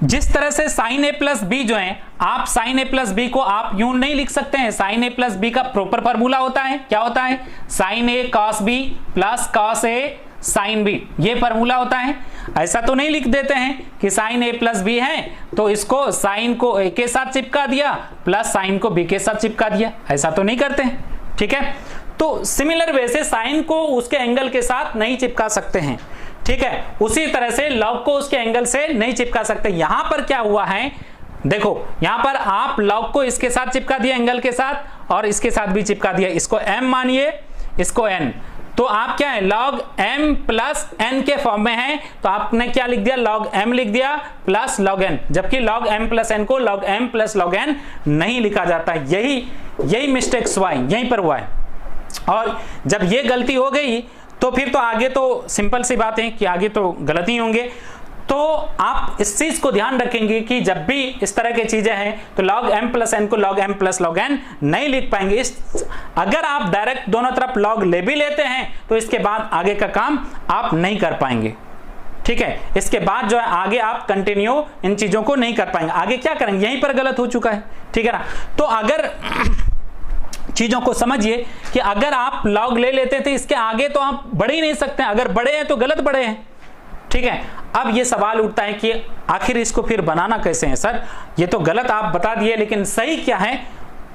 जिस तरह से साइन ए प्लस बी जो है, आप साइन ए प्लस बी को आप यूं नहीं लिख सकते हैं। साइन ए प्लस बी का प्रॉपर फार्मूला होता है, क्या होता है, sign A cos B plus cos A sine B, ये फार्मूला होता है। ऐसा तो नहीं लिख देते हैं कि साइन ए प्लस बी है तो इसको साइन को ए के साथ चिपका दिया प्लस साइन को बी के साथ चिपका दिया, ऐसा तो नहीं करते हैं, ठीक है। तो सिमिलर वे से साइन को उसके एंगल के साथ नहीं चिपका सकते हैं, ठीक है। उसी तरह से लॉग को उसके एंगल से नहीं चिपका सकते। यहां पर क्या हुआ है, देखो यहां पर आप लॉग को इसके साथ चिपका दिया एंगल के साथ, और इसके साथ भी चिपका दिया, इसको m मानिए, इसको n, तो आप क्या है log m प्लस n के फॉर्म में है, तो आपने क्या लिख दिया, log m लिख दिया प्लस log n, जबकि log m प्लस n को log m plus log n नहीं लिखा जाता। यही मिस्टेक्स हुआ है, यहीं पर हुआ है। और जब ये गलती हो गई तो फिर तो आगे तो सिंपल सी बात है कि आगे तो गलती होंगे। तो आप इस चीज को ध्यान रखेंगे कि जब भी इस तरह की चीजें हैं तो log m प्लस n को log m plus log n नहीं लिख पाएंगे। अगर आप डायरेक्ट दोनों तरफ log ले भी लेते हैं तो इसके बाद आगे का काम आप नहीं कर पाएंगे, ठीक है। इसके बाद जो है आगे आप कंटिन्यू इन चीजों को नहीं कर पाएंगे। आगे क्या करेंगे, यहीं पर गलत हो चुका है, ठीक है ना। तो अगर चीजों को समझिए कि अगर आप लॉग ले लेते थे इसके आगे तो आप बढ़ ही नहीं सकते, अगर बढ़े हैं तो गलत बढ़े हैं, ठीक है। अब ये सवाल उठता है कि आखिर इसको फिर बनाना कैसे है सर, ये तो गलत आप बता दिए लेकिन सही क्या है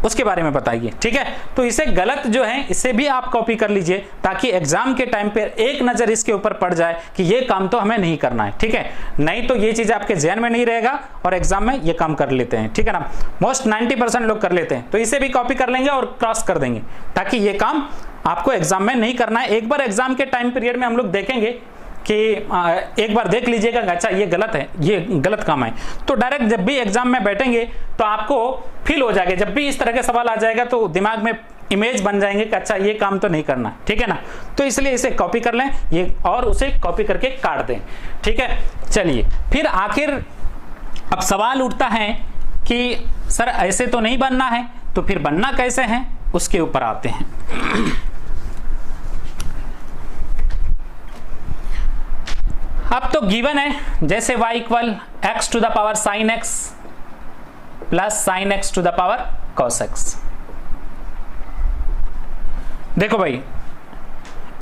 उसके बारे में बताइए, ठीक है। तो इसे गलत जो है इसे भी आप कॉपी कर लीजिए ताकि एग्जाम के टाइम पे एक नजर इसके ऊपर पड़ जाए कि ये काम तो हमें नहीं करना है, ठीक है। नहीं तो ये चीज आपके ज़हन में नहीं रहेगा और एग्जाम में ये काम कर लेते हैं, ठीक है ना। मोस्ट 90% लोग कर लेते हैं, तो इसे भी कॉपी कर लेंगे और क्रॉस कर देंगे ताकि ये काम आपको एग्जाम में नहीं करना है। एक बार एग्जाम के टाइम पीरियड में हम लोग देखेंगे कि एक बार देख लीजिएगा अच्छा ये गलत है, ये गलत काम है, तो डायरेक्ट जब भी एग्जाम में बैठेंगे तो आपको फील हो जाएगा, जब भी इस तरह का सवाल आ जाएगा तो दिमाग में इमेज बन जाएंगे कि अच्छा ये काम तो नहीं करना, ठीक है ना। तो इसलिए इसे कॉपी कर लें ये और उसे कॉपी करके काट दें, ठीक है। चलिए फिर आखिर अब सवाल उठता है कि सर ऐसे तो नहीं बनना है, तो फिर बनना कैसे है उसके ऊपर आते हैं। अब तो गिवन है जैसे y equal x to the power sine x plus sine x to the power cos x. देखो भाई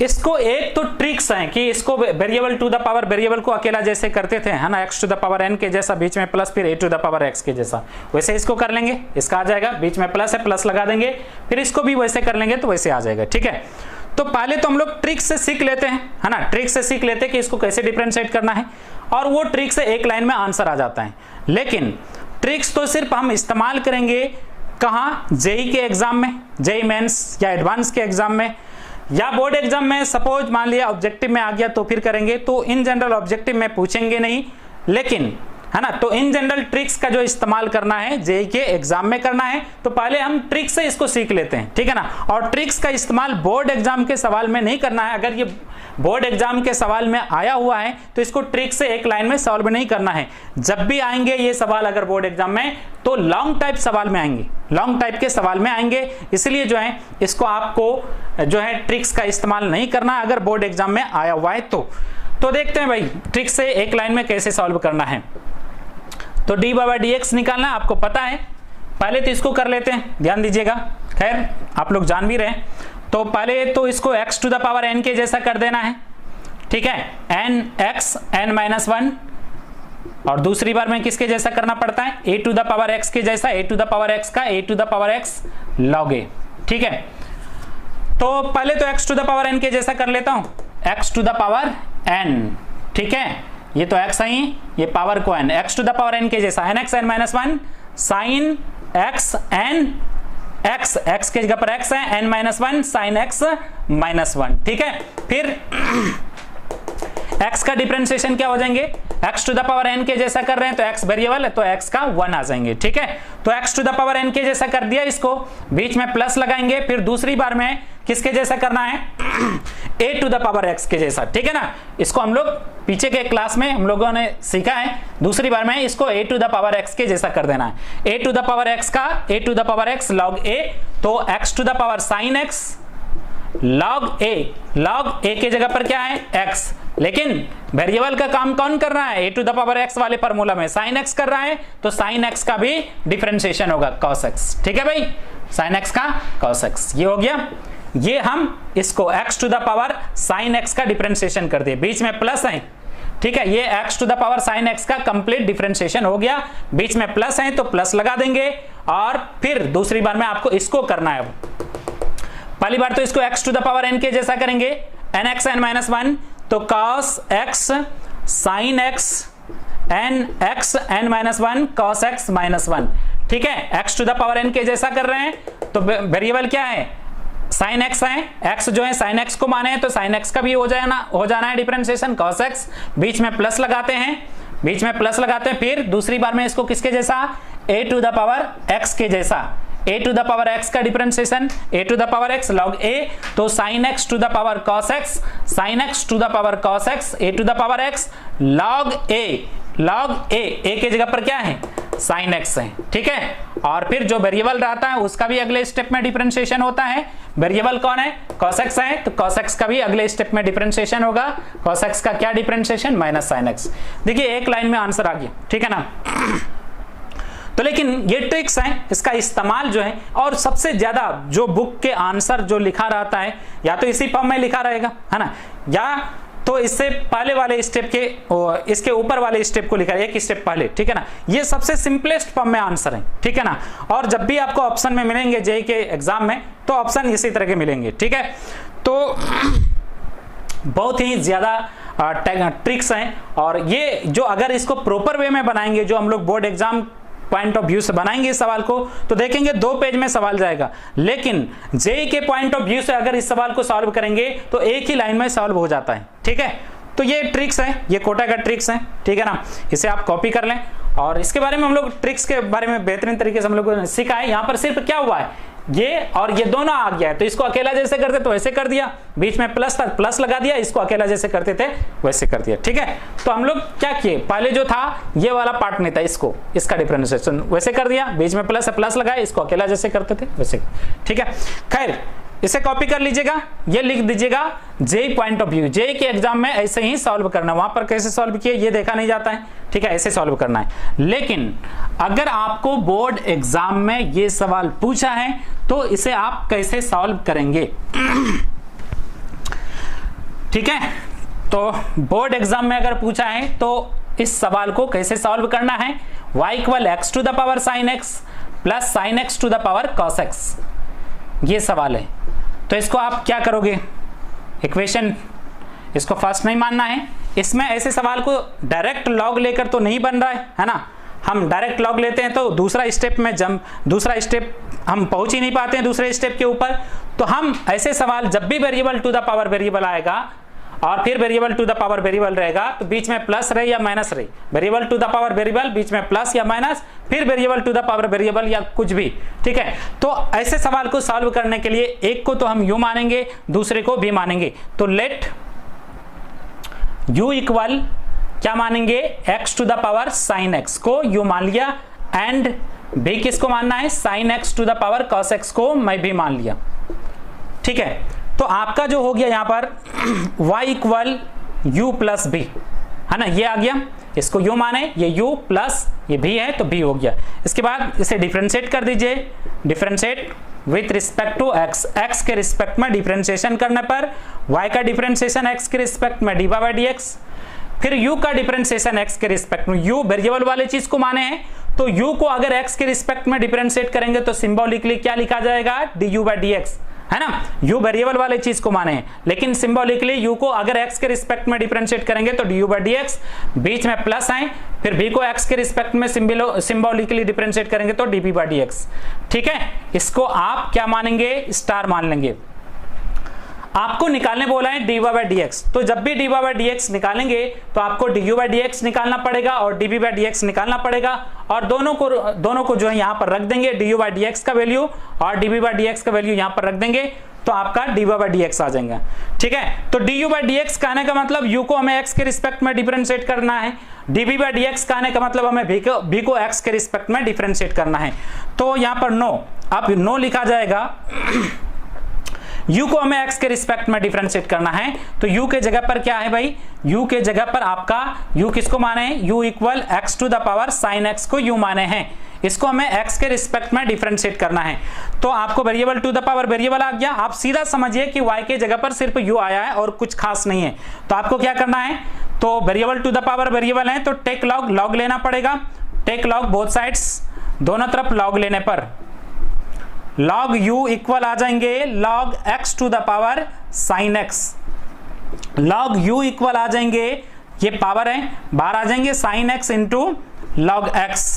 इसको एक तो ट्रिक्स हैं कि इसको variable to the power variable को अकेला जैसे करते थे, है ना, x to the power n के जैसा बीच में प्लस फिर a to the power x के जैसा, वैसे इसको कर लेंगे। इसका आ जाएगा, बीच में प्लस है प्लस लगा देंगे, फिर इसको भी वैसे कर लेंगे तो वैसे आ जाएगा, ठीक है। तो पहले तो हम लोग ट्रिक से सीख लेते हैं, है ना, ट्रिक से सीख लेते हैं कि इसको कैसे डिफरेंशिएट करना है। और वो ट्रिक से एक लाइन में आंसर आ जाता है। लेकिन ट्रिक्स तो सिर्फ हम इस्तेमाल करेंगे कहाँ, जेई के एग्जाम में, जेई मेंस या एडवांस के एग्जाम में, या बोर्ड एग्जाम में सपोज मान लिया ऑब्जेक्टिव में आ गया तो फिर करेंगे। तो इन जनरल ऑब्जेक्टिव में पूछेंगे नहीं, लेकिन है ना, तो इन जनरल ट्रिक्स का जो इस्तेमाल करना है जेई के एग्जाम में करना है, तो पहले हम ट्रिक्स से इसको सीख लेते हैं, ठीक है ना। और ट्रिक्स का इस्तेमाल बोर्ड एग्जाम के सवाल में नहीं करना है। अगर ये बोर्ड एग्जाम के सवाल में आया हुआ है तो इसको ट्रिक से एक लाइन में सॉल्व नहीं करना है। जब भी आएंगे ये सवाल अगर बोर्ड एग्जाम में, तो लॉन्ग टाइप सवाल में आएंगे, लॉन्ग टाइप के सवाल में आएंगे, इसलिए जो है इसको आपको जो है ट्रिक्स का इस्तेमाल नहीं करना अगर बोर्ड एग्जाम में आया हुआ है तो देखते हैं भाई ट्रिक से एक लाइन में कैसे सॉल्व करना है। तो d/dx निकालना आपको पता है, पहले तो इसको कर लेते हैं, ध्यान दीजिएगा, खैर आप लोग जान भी रहे हैं। तो पहले तो इसको x to the power n के जैसा कर देना है, ठीक है, nx n-1, और दूसरी बार में किसके जैसा करना पड़ता है, a to the power x के जैसा, a to the power x का a to the power x log a, ठीक है। तो पहले तो x to the power n के जैसा कर लेता हूं, x to the power n, ठीक है, ये तो x है, ये पावर को n, x to the power n के जैसा, nx n-1 sin x n x, x के जगह पर x है, n-1 sin x -1, ठीक है। फिर x का डिफरेंशिएशन क्या हो जाएंगे, x to the power n के जैसा कर रहे हैं तो x वेरिएबल है तो x का 1 आ जाएंगे, ठीक है। तो x to the power n के जैसा कर दिया, इसको बीच में प्लस लगाएंगे। फिर दूसरी बार में किसके जैसा करना है, a to the power x के जैसा, ठीक है ना। इसको हम लोग पीछे के क्लास में हम लोगों ने सीखा है, दूसरी बार में इसको a to the power x के जैसा कर देना है। a to the power x का a to the power x log a, तो x to the power sin x log a के जगह पर क्या है x, लेकिन वेरिएबल का काम कौन कर रहा है, a to the power x वाले फार्मूला में sin x कर रहा है, तो sin x का भी डिफरेंशिएशन होगा cos x, ठीक है भाई, sin x का cos x, ये हो गया। ये हम इसको x to the power sin x का डिफरेंशिएशन कर दिए, बीच में प्लस है, ठीक है, ये x to the power sin x का कंप्लीट डिफरेंशिएशन हो गया, बीच में प्लस है तो प्लस लगा देंगे। और फिर दूसरी बार में आपको इसको करना है, पहली बार तो इसको x to the power n के जैसा करेंगे, nx n-1, तो cos x sin x nx n-1 cos x -1, ठीक है, x to the power n के जैसा कर रहे हैं। तो वेरिएबल क्या है, sin x है, x जो है sin x को माने हैं तो sin x का भी हो जाना है डिफरेंशिएशन cos x, बीच में प्लस लगाते हैं, बीच में प्लस लगाते हैं। फिर दूसरी बार में इसको किसके जैसा, a to the power x के जैसा, a to the power x का differentiation a to the power x log a, तो sin x to the power cos x, sin x to the power cos x a to the power x log a के जगह पर क्या है, sin x है, ठीक है। और फिर जो वेरिएबल रहता है उसका भी अगले स्टेप में डिफरेंशिएशन होता है, वेरिएबल कौन है, cos x है, तो cos x का भी अगले स्टेप में डिफरेंशिएशन होगा, cos x का क्या डिफरेंशिएशन, माइनस sin x। देखिए एक लाइन में आंसर आ गया, ठीक है ना। तो लेकिन ये ट्रिक्स हैं, इसका इस्तेमाल जो है, और सबसे ज्यादा जो बुक के आंसर जो लिखा रहता है या तो इसी फॉर्म में लिखा रहेगा, है ना, या तो इससे पहले वाले स्टेप के इसके ऊपर वाले स्टेप को लिखा है, एक स्टेप पहले, ठीक है ना। ये सबसे सिंपलेस्ट फॉर्म में आंसर है, ठीक है ना। और जब भी आपको ऑप्शन में मिलेंगे जेईई के एग्जाम में तो ऑप्शन इसी तरह के मिलेंगे, ठीक है। तो बहुत ही ज्यादा ट्रिक्स हैं, और ये जो अगर इसको प्रॉपर वे में बनाएंगे, जो हम लोग board exam point of view से बनाएंगे इस सवाल को, तो देखेंगे 2 पेज में सवाल जाएगा। लेकिन जेईई के पॉइंट ऑफ व्यू से अगर इस सवाल को सॉल्व करेंगे तो एक ही लाइन में सॉल्व हो जाता है, ठीक है। तो ये ट्रिक्स है, ये कोटा का ट्रिक्स है, ठीक है ना। इसे आप कॉपी कर लें, और इसके बारे में हम लोग ट्रिक्स के बारे में बेहतरीन तरीके से हम लोग सीखा है। यहाँ पर सिर्फ क्या हुआ है, ये और ये दोनों आ गया है, तो इसको अकेला जैसे करते तो वैसे कर दिया, बीच में प्लस था प्लस लगा दिया, इसको अकेला जैसे करते थे वैसे कर दिया, ठीक है। तो हम लोग क्या किए, पहले जो था ये वाला पार्ट नहीं था, इसको इसका डिफरेंशिएशन वैसे कर दिया, बीच में प्लस है प्लस लगाया, इसको अकेला जैसे करते थे वैसे, ठीक है। खैर इसे कॉपी कर लीजिएगा, ये लिख दीजिएगा JEE point of view, JEE के एग्जाम में ऐसे ही सॉल्व करना, वहां पर कैसे सॉल्व किए ये देखा नहीं जाता है, ठीक है, ऐसे सॉल्व करना है। लेकिन अगर आपको बोर्ड एग्जाम में ये सवाल पूछा है तो इसे आप कैसे सॉल्व करेंगे, ठीक है। तो बोर्ड एग्जाम में अगर पूछा है तो इस सवाल को कैसे सॉल्व करना है, y equal x to the power sin x plus sin x to the power cos x, ये सवाल है। तो इसको आप क्या करोगे, इक्वेशन इसको फर्स्ट नहीं मानना है, इसमें ऐसे सवाल को डायरेक्ट लॉग लेकर तो नहीं बन रहा है ना। हम डायरेक्ट लॉग लेते हैं तो दूसरा स्टेप हम पहुंच ही नहीं पाते हैं दूसरे स्टेप के ऊपर। तो हम ऐसे सवाल जब भी variable to the power variable आएगा और फिर variable to the power variable रहेगा तो बीच में प्लस रहे या माइनस रहे, variable to the power variable बीच में प्लस या माइनस, फिर variable to the power variable या कुछ भी, ठीक है। तो ऐसे सवाल को सॉल्व करने के लिए एक को तो हम यू मानेंगे, दूसरे को भी मानेंगे। तो लेट यू इक्वल क्या मानेंगे, x to the power sine x को यू मान लिया, एंड भी किसको मानना है, sine x to the power cos x को मैं भी मान लिया, ठीक है। तो आपका जो हो गया यहां पर y equal u plus b, है ना, ये आ गया, इसको यू माने, ये u प्लस ये भी है तो b हो गया। इसके बाद इसे डिफरेंशिएट कर दीजिए, differentiate with respect to x, x के रिस्पेक्ट में डिफरेंशिएशन करने पर y का डिफरेंशिएशन x के रिस्पेक्ट में dy बाई dx, फिर u का डिफरेंशिएशन x के रिस्पेक्ट में, u वेरिएबल वाले चीज को माने हैं तो u को अगर x के रिस्पेक्ट में डिफरेंशिएट करेंगे तो सिंबॉलिकली क्या लिखा जाएगा, du बाई dx, है ना। u वेरिएबल वाले चीज को माने हैं, लेकिन सिंबॉलिकली u को अगर x के रिस्पेक्ट में डिफरेंशिएट करेंगे तो du बाई dx, बीच में प्लस है, फिर v को x के रिस्पेक्ट में सिंबॉलिकली डिफरेंशिएट करेंगे तो dp बाई dx, ठीक है। इसको आप क्या मानेंगे, स्टार मान लेंगे। आपको निकालने बोला है dy बाई dx, तो जब भी dy बाई dx निकालेंगे तो आपको du बाई dx निकालना पड़ेगा और dp बाई dx निकालना पड़ेगा, और दोनों को जो है यहाँ पर रख देंगे, du बाई dx का वैल्यू और dp बाई dx का वैल्यू यहाँ पर रख देंगे तो आपका dy बाई dx आ जाएगा, ठीक है। तो du बाई dx कहने का मतलब u को हमें x के रिस्पेक्ट में डिफरेंशिएट करना है, dp बाई dx कहने का मतलब हमें v को x के रिस्पेक्ट में डिफरेंशिएट करना है। तो यहाँ पर नो, अब नो लिखा जाएगा, u को हमें x के रिस्पेक्ट में डिफरेंशिएट करना है तो u के जगह पर क्या है भाई, u के जगह पर आपका u किसको माने हैं, u equal x to the power sine x को u माने हैं, इसको हमें x के रिस्पेक्ट में डिफरेंशिएट करना है। तो आपको variable to the power variable आ गया, आप सीधा समझिए कि y के जगह पर सिर्फ u आया है और कुछ खास नहीं है। तो आपको क्या करना है, तो variable to the power variable है तो टेक लॉग लेना पड़ेगा, टेक लॉग बोथ साइड्स, दोनों तरफ लॉग लेने पर log u इक्वल आ जाएंगे log x to the power sine x, log u equal आ जाएंगे, ये पावर है बाहर आ जाएंगे, sine x into log x,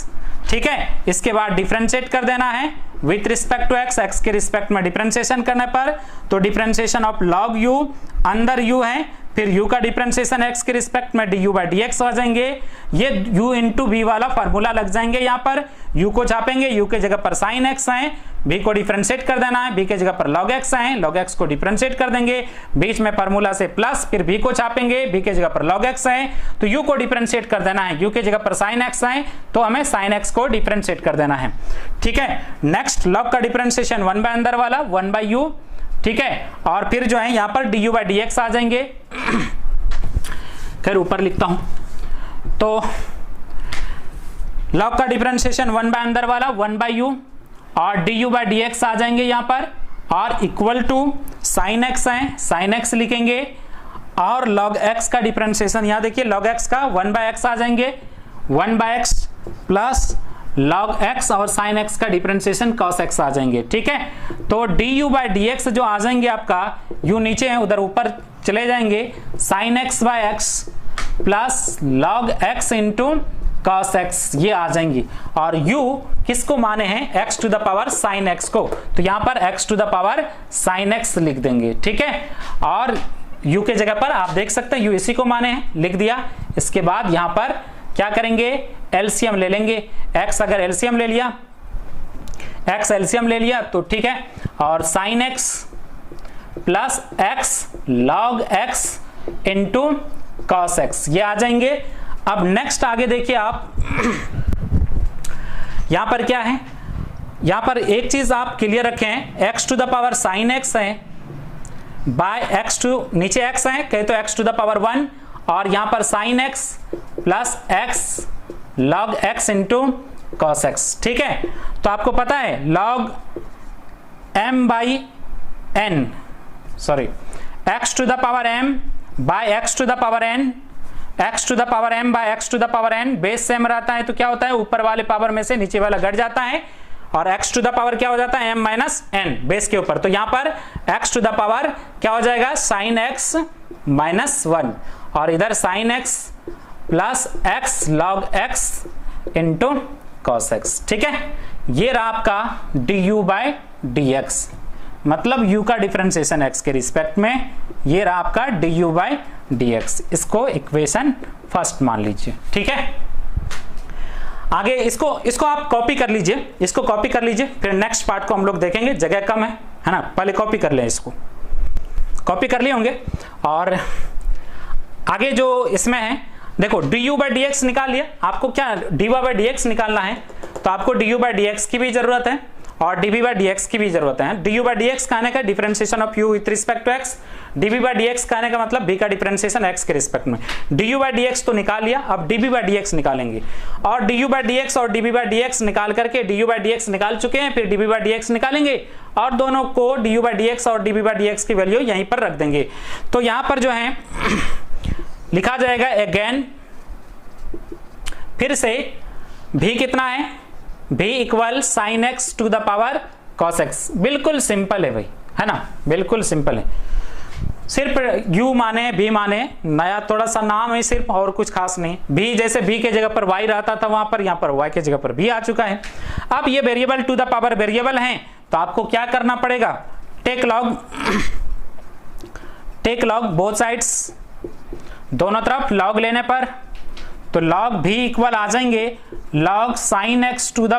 ठीक है। इसके बाद डिफरेंशिएट कर देना है with respect to x, x के रिस्पेक्ट में डिफरेंशिएशन करने पर तो डिफरेंशिएशन ऑफ log u, अंदर u है, फिर u का डिफरेंशिएशन x के रिस्पेक्ट में du बाई dx आ जाएंगे, ये u इंटू v वाला फार्मूला लग जाएंगे, यहाँ पर u को छापेंगे, u के जगह पर साइन x है, v को डिफरेंशिएट कर देना है, v के जगह पर log x है, log x को डिफरेंशिएट कर देंगे, बीच में फार्मूला से प्लस, फिर v को छापेंगे, v के जगह पर log x है तो u को डिफरेंशिएट कर देना है, u के जगह पर साइन x है तो हमें साइन x को डिफरेंशिएट कर देना है, ठीक है। नेक्स्ट log का डिफरेंशिएशन 1 बाय अंदर वाला 1 बाय u, ठीक है, और फिर जो है यहाँ पर du बाई dx आ जाएंगे, खैर ऊपर लिखता हूं, तो log का डिफरेंशिएशन 1 बाय अंदर वाला 1 बाय u और du बाई dx आ जाएंगे यहाँ पर, और इक्वल टू साइन x है, साइन x लिखेंगे, और log x का डिफरेंशिएशन यहाँ देखिए log x का 1 बाय x आ जाएंगे, 1 by x plus log x और sin x का डिफरेंशिएशन cos x आ जाएंगे, ठीक है। तो du बाई dx जो आ जाएंगे आपका, u नीचे है उधर ऊपर चले जाएंगे, sin x by x plus log x into cos x ये आ जाएंगी, और u किसको माने हैं, x to the power sine x को, तो यहाँ पर x to the power sine x लिख देंगे, ठीक है। और u के जगह पर आप देख सकते हैं u इसी को माने हैं, लिख दिया। इसके बाद यहाँ पर क्या करेंगे, एलसीएम ले लेंगे, x अगर एलसीएम ले लिया, x एलसीएम ले लिया तो ठीक है, और sine x plus x log x into cos x ये आ जाएंगे। अब नेक्स्ट आगे देखिए आप, यहां पर क्या है, यहां पर एक चीज आप क्लियर रखें, x to the power sine x है बाय x टू, नीचे x है कहे तो x टू द पावर 1, और यहां पर sine x plus x log x into cos x, ठीक है। तो आपको पता है log m by n, sorry x to the power m by x to the power n, x to the power m by x to the power n base same रहता है तो क्या होता है, ऊपर वाले पावर में से नीचे वाला घट जाता है, और x टू द पावर क्या हो जाता है, m माइनस n बेस के ऊपर, तो यहाँ पर x टू द पावर क्या हो जाएगा, साइन x माइनस 1, और इधर sign x plus x log x into cos x. ठीक है, ये रहा आपका du बाय dx, मतलब u का डिफरेंशिएशन x के रिस्पेक्ट में, ये रहा आपका du बाय dx। इसको इक्वेशन फर्स्ट मान लीजिए। ठीक है, आगे इसको आप कॉपी कर लीजिए, इसको कॉपी कर लीजिए, फिर नेक्स्ट पार्ट को हम लोग देखेंगे, जगह कम है ना, पहले कॉपी कर लें, इसको कॉपी कर लिए होंगे। और आगे जो इसमें है देखो du बाय dx निकाल लिया, आपको क्या dy बाय dx निकालना है, तो आपको du बाय dx की भी जरूरत है और dv बाय dx की भी जरूरत है। du बाय dx कहने का differentiation of u with respect to x, dv by dx कहने का मतलब v का डिफरेंशिएशन x के रिस्पेक्ट में। du बाय dx तो निकाल लिया, अब dv बाय dx निकालेंगे, और du बाय dx और dv बाय dx निकाल करके du बाय dx निकाल चुके हैं, फिर dv बाय dx निकालेंगे और दोनों को du बाय dx और dv बाय dx की वैल्यू यहीं पर रख देंगे। तो यहां पर जो है लिखा जाएगा अगेन, फिर से v कितना है, v equal sine x to the power cos x. बिल्कुल सिंपल है भाई, है ना, बिल्कुल सिंपल है, सिर्फ u माने v माने, नया थोड़ा सा नाम है सिर्फ, और कुछ खास नहीं। v जैसे v के जगह पर y रहता था वहां पर, यहां पर y के जगह पर v आ चुका है। अब ये variable to the power variable हैं, तो आपको क्या करना पड़ेगा, टेक लॉग बोथ साइड्स, दोनों तरफ लॉग लेने पर तो लॉग v इक्वल आ जाएंगे log sine x to the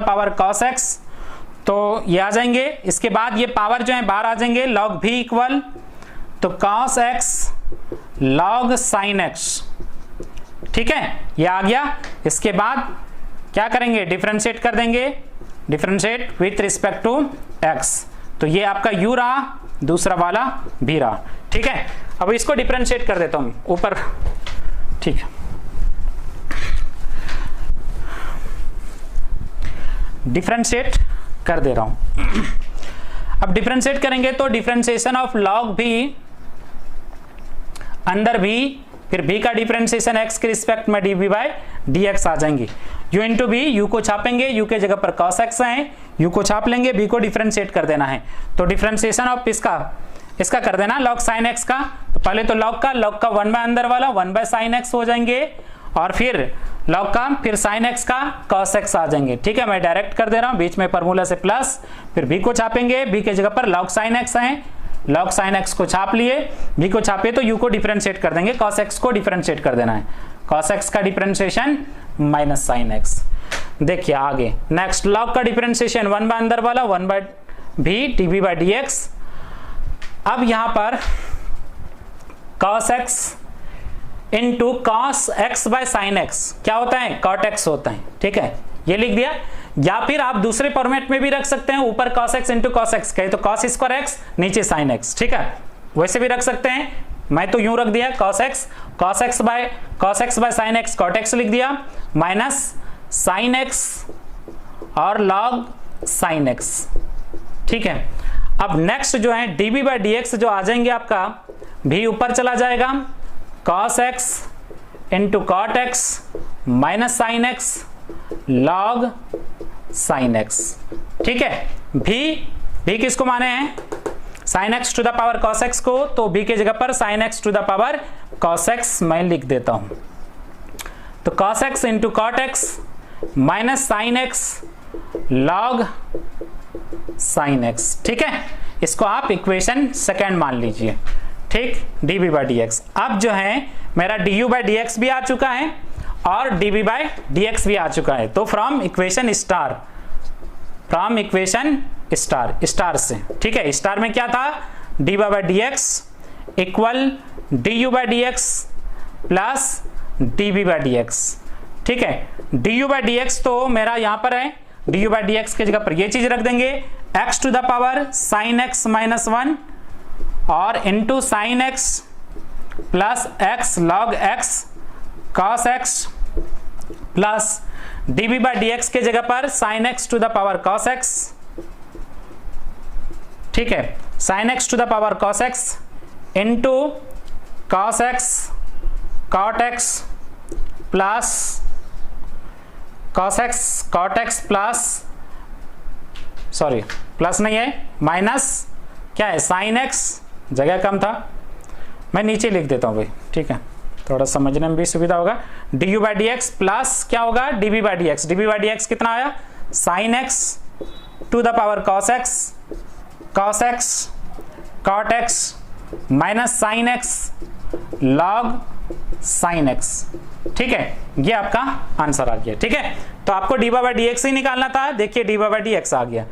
power cos x, तो ये आ जाएंगे। इसके बाद ये पावर जो है बाहर आ जाएंगे, लॉग v इक्वल तो cos x log sine x. ठीक है, ये आ गया। इसके बाद क्या करेंगे, डिफरेंशिएट कर देंगे, differentiate with respect to x, तो ये आपका u रहा, दूसरा वाला v रहा। ठीक है, अब इसको डिफरेंशिएट कर देता हूं ऊपर। ठीक है, डिफरेंशिएट कर दे रहा हूं। अब डिफरेंशिएट करेंगे तो differentiation of log v under v, फिर v का डिफरेंशिएशन x के रिस्पेक्ट में dv बाय dx आ जाएंगे। u इंटू v, u को छापेंगे, u के जगह पर cos x है, u को छाप लेंगे, v को डिफरेंशिएट कर देना है, तो डिफरेंशिएशन ऑफ इसका कर देना log sin x का, तो पहले तो log का 1 बाय अंदर वाला 1 बाय sin x हो जाएंगे, और फिर log का फिर sin x का cos x आ जाएंगे। ठीक है, मैं डायरेक्ट कर दे रहा हूं, बीच में फॉर्मूला से प्लस, फिर v को छापेंगे, v के जगह पर log sin x है, log sin x को छाप लिए, v को छापे तो u को डिफरेंशिएट कर देंगे, cos x को डिफरेंशिएट कर देना है, cos x का डिफरेंशिएशन माइनस sin x। देखिए आगे नेक्स्ट log का डिफरेंशिएशन 1 बाय अंदर वाला 1 by v dv by dx। अब यहां पर cos x into cos x by sin x क्या होता है, cot x होता है। ठीक है, ये लिख दिया, या फिर आप दूसरे फॉर्मेट में भी रख सकते हैं, ऊपर cos x into cos x कहे तो cos स्क्वायर x, नीचे sin x। ठीक है, वैसे भी रख सकते हैं, मैं तो यूं रख दिया cos x by sin x cot x लिख दिया, माइनस sin x और log sin x। ठीक है, अब नेक्स्ट जो है dv बाय dx जो आ जाएंगे, आपका v ऊपर चला जाएगा, cos x into cot x minus sin x log sin x। ठीक है, v किसको माने हैं, sin x to the power cos x को, तो v के जगह पर sin x to the power cos x मैं लिख देता हूं, तो cos x into cot x minus sin x log sin x। ठीक है, इसको आप इक्वेशन सेकेंड मान लीजिए। ठीक, dv बाय dx। अब जो है मेरा du बाय dx भी आ चुका है और dv बाय dx भी आ चुका है, तो फ्रॉम इक्वेशन स्टार से। ठीक है, स्टार में क्या था, dy by dx equal du by dx plus dv by dx। ठीक है, du बाय dx तो मेरा यहां पर है, du बाय dx के जगह पर ये चीज रख देंगे, x to the power sin x minus 1 और into sine x plus x log x cos x plus dv by dx के जगह पर sin x to the power cos x। ठीक है, sin x to the power cos x into cos x cot x plus cot x plus plus नहीं है, minus क्या है sin x, जगह कम था, मैं नीचे लिख देता हूँ भाई, ठीक है, थोड़ा समझने में भी सुविधा होगा। D u by d x plus क्या होगा, d b by d x. D b by d x कितना आया, sine x to the power cos x cot x minus sine x log sine x. ठीक है, ये आपका answer आ गया। ठीक है, तो आपको डी बाई डी एक्स ही निकालना था, देखिए डी बाई डी एक्स आ गया।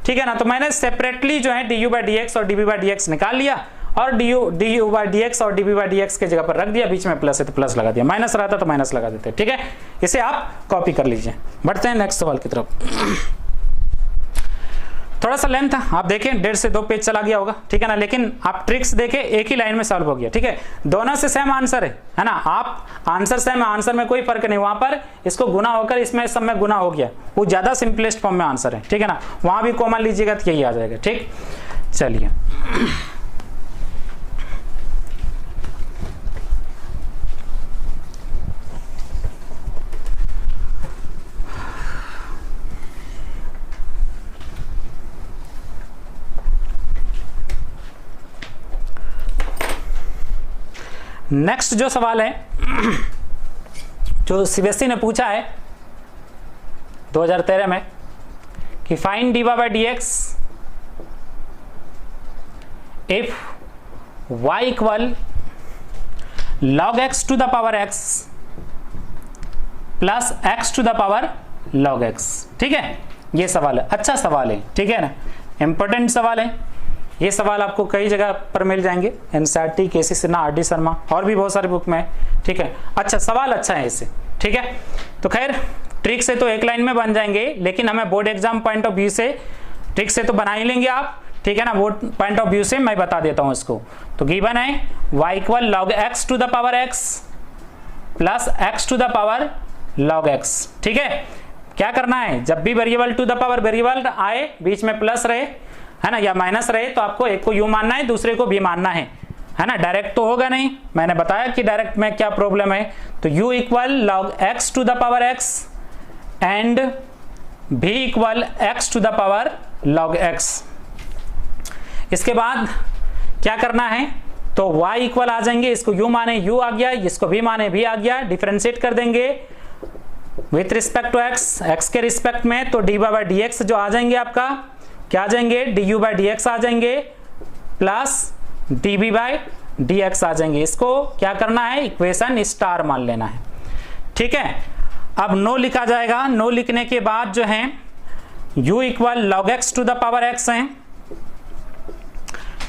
ठीक है ना, तो मैंने सेपरेटली जो है d u by d x और d b by d x निकाल लिया और d u by d x और d b by d x के जगह पर रख दिया, बीच में प्लस है तो प्लस लगा दिया, माइनस रहता तो माइनस लगा देते। ठीक है, इसे आप कॉपी कर लीजिए। बढ़ते हैं नेक्स्ट सवाल की तरफ। थोड़ा सा लेंथ है, आप देखें 1.5 से 2 पेज चला गया होगा। ठीक है ना, लेकिन आप ट्रिक्स देखें एक ही लाइन में सॉल्व हो गया। ठीक है, दोनों से सेम आंसर है ना, आप आंसर सेम है, आंसर में कोई फर्क नहीं, वहां पर इसको गुना होकर इसमें सब में गुना हो गया, वो ज्यादा सिंपलेस्ट फॉर्म में आंसर है। ठीक है ना, वहां भी कॉमन लीजिएगा तो यही आ जाएगा। ठीक, चलिए नेक्स्ट जो सवाल है जो सीबीएसई ने पूछा है 2013 में कि find d by d x if y equal log x to the power x plus x to the power log x। ठीक है, ये सवाल है, अच्छा सवाल है। ठीक है ना, इंपॉर्टेंट सवाल है। ये सवाल आपको कई जगह पर मिल जाएंगे, एनसीईआरटी, केसी सिन्हा, आर डी शर्मा और भी बहुत सारे बुक में। ठीक है, अच्छा सवाल अच्छा है इससे। ठीक है, तो खैर ट्रिक से तो एक लाइन में बन जाएंगे, लेकिन हमें board exam point of view से ट्रिक से तो बना ही लेंगे आप। ठीक है ना, बोर्ड पॉइंट ऑफ व्यू से मैं बता देता हूं इसको। तो गिवन है y equal log x to the power x plus x to the power log x। ठीक है, क्या करना है, जब भी variable to the power variable आए, बीच में प्लस रहे है ना या माइनस रहे, तो आपको एक को यू मानना है, दूसरे को भी मानना है ना। डायरेक्ट तो होगा नहीं, मैंने बताया कि डायरेक्ट में क्या प्रॉब्लम है। तो u equal log x to the power x and v equal x to the power log x। इसके बाद क्या करना है, तो y इक्वल आ जाएंगे, इसको u माने u आ गया, इसको v माने v आ गया, डिफरेंशिएट कर देंगे विथ रिस्पेक्ट टू x के रिस्पेक्ट में। तो डी बाई डी एक्स जो आ जाएंगे आपका क्या आ जाएंगे, d u by d x आ जाएंगे plus d b by d x आ जाएंगे। इसको क्या करना है, इक्वेशन स्टार मान लेना है। ठीक है, अब नो लिखा जाएगा, नो लिखने के बाद जो है u equal log x to the power x है,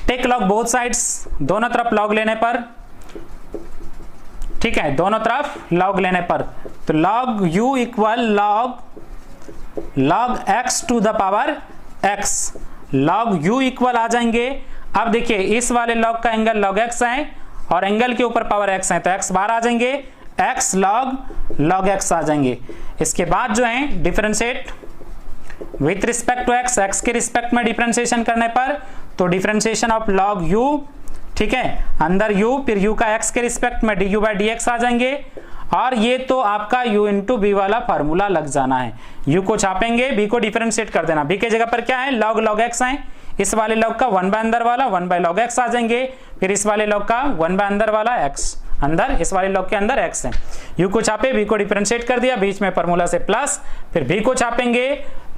टेक log बोथ साइड्स, दोनों तरफ log लेने पर। ठीक है, दोनों तरफ log लेने पर, तो log u equal log x to the power x, log u equal आ जाएंगे। अब देखिए इस वाले log का एंगल log x है और एंगल के ऊपर पावर x है, तो x बार आ जाएंगे, x log x आ जाएंगे। इसके बाद जो है differentiate with respect to x के रिस्पेक्ट में डिफरेंशिएशन करने पर, तो डिफरेंशिएशन ऑफ log u। ठीक है, अंदर u, फिर u का x के रिस्पेक्ट में d u by d x आ जाएंगे, और ये तो आपका u इंटू बी वाला फार्मूला लग जाना है। u को छापेंगे, b को डिफरेंशिएट कर देना, b के जगह पर क्या है, log x है, इस वाले log का 1 बाय अंदर वाला 1 बाय log x आ जाएंगे, फिर इस वाले log का 1 बाय अंदर वाला x अंदर, इस वाले log के अंदर x है। u को छापे, b को डिफरेंशिएट कर दिया, बीच में फार्मूला से प्लस, फिर b को छापेंगे,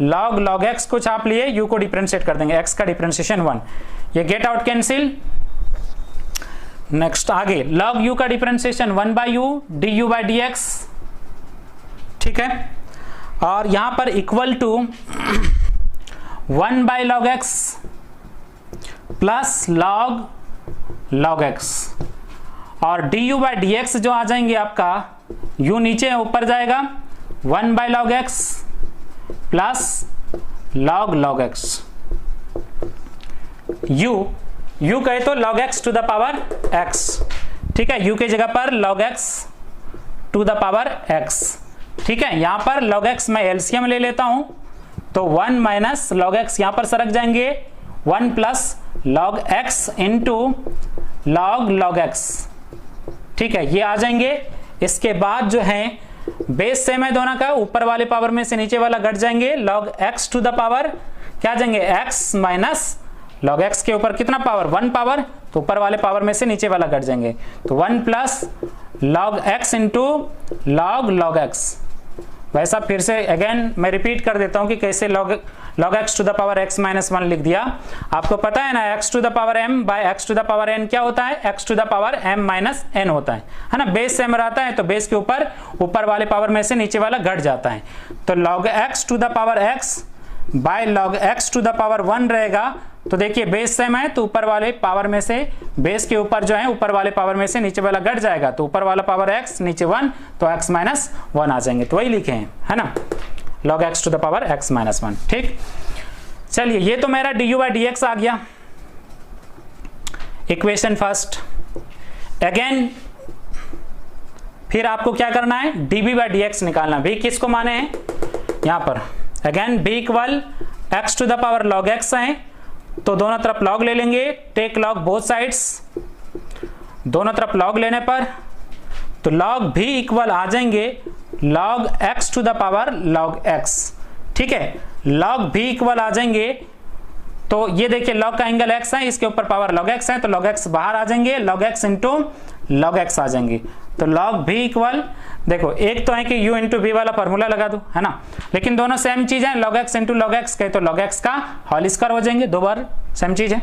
log x को छाप लिए, u को डिफरेंशिएट कर देंगे, x का डिफरेंशिएशन 1, ये गेट आउट कैंसिल। नेक्स्ट आगे log u का differentiation 1 by u d u by d x. ठीक है, और यहां पर equal to 1 by log x plus log x, और d u by d x जो आ जाएंगे आपका, u नीचे ऊपर जाएगा, 1 by log x plus log x। u कहे तो log x to the power x। ठीक है, u के जगह पर log x to the power x। ठीक है, यहां पर log x मैं एलसीएम ले लेता हूं, तो 1 माइनस log x यहां पर सरक जाएंगे, 1 plus log x into log x। ठीक है, ये आ जाएंगे। इसके बाद जो है बेस सेम है दोनों का, ऊपर वाले पावर में से नीचे वाला घट जाएंगे, log x to the power क्या आ जाएंगे, x माइनस log x के ऊपर कितना पावर, 1 पावर, तो तो ऊपर वाले पावर में से नीचे वाला घट जाएंगे, तो 1 plus log x into log x. वैसा फिर से अगेन मैं रिपीट कर देता हूं कि कैसे log x to the power x minus 1 लिख दिया। आपको पता है ना x to the power m by x to the power n क्या होता है, x to the power m minus n होता है ना। बेस सेम रहता है तो बेस के ऊपर वाले पावर में से नीचे वाला घट जाता है। तो log x to the power x by log x to the power 1 रहेगा। तो देखिए बेस सेम है तो ऊपर वाले पावर में से बेस के ऊपर जो है ऊपर वाले पावर में से नीचे वाला घट जाएगा, तो ऊपर वाला पावर x नीचे 1 तो x माइनस 1 आ जाएंगे। तो वही लिखे हैं है ना, log x to the power x minus 1। ठीक, चलिए ये तो मेरा du बाई dx आ गया, इक्वेशन फर्स्ट। अगेन फिर आपको क्या करना है, db बाई dx निकालना। v किसको माने हैं यहां पर, again b equal x to the power log x है, तो दोनों तरफ log ले लेंगे, टेक log बोथ साइड्स। दोनों तरफ log लेने पर तो log भी इक्वल आ जाएंगे log x to the power log x। ठीक है, log भी इक्वल आ जाएंगे, तो ये देखिए log का एंगल x है, इसके ऊपर पावर log x है, तो log x बाहर आ जाएंगे, log x into log x आ जाएंगे। तो log भी इक्वल, देखो एक तो है कि u इंटू v वाला फॉर्मूला लगा दो है ना, लेकिन दोनों सेम चीज है, log x into log x कहे तो log x का होल स्क्वायर हो जाएंगे, दो बार सेम चीज है।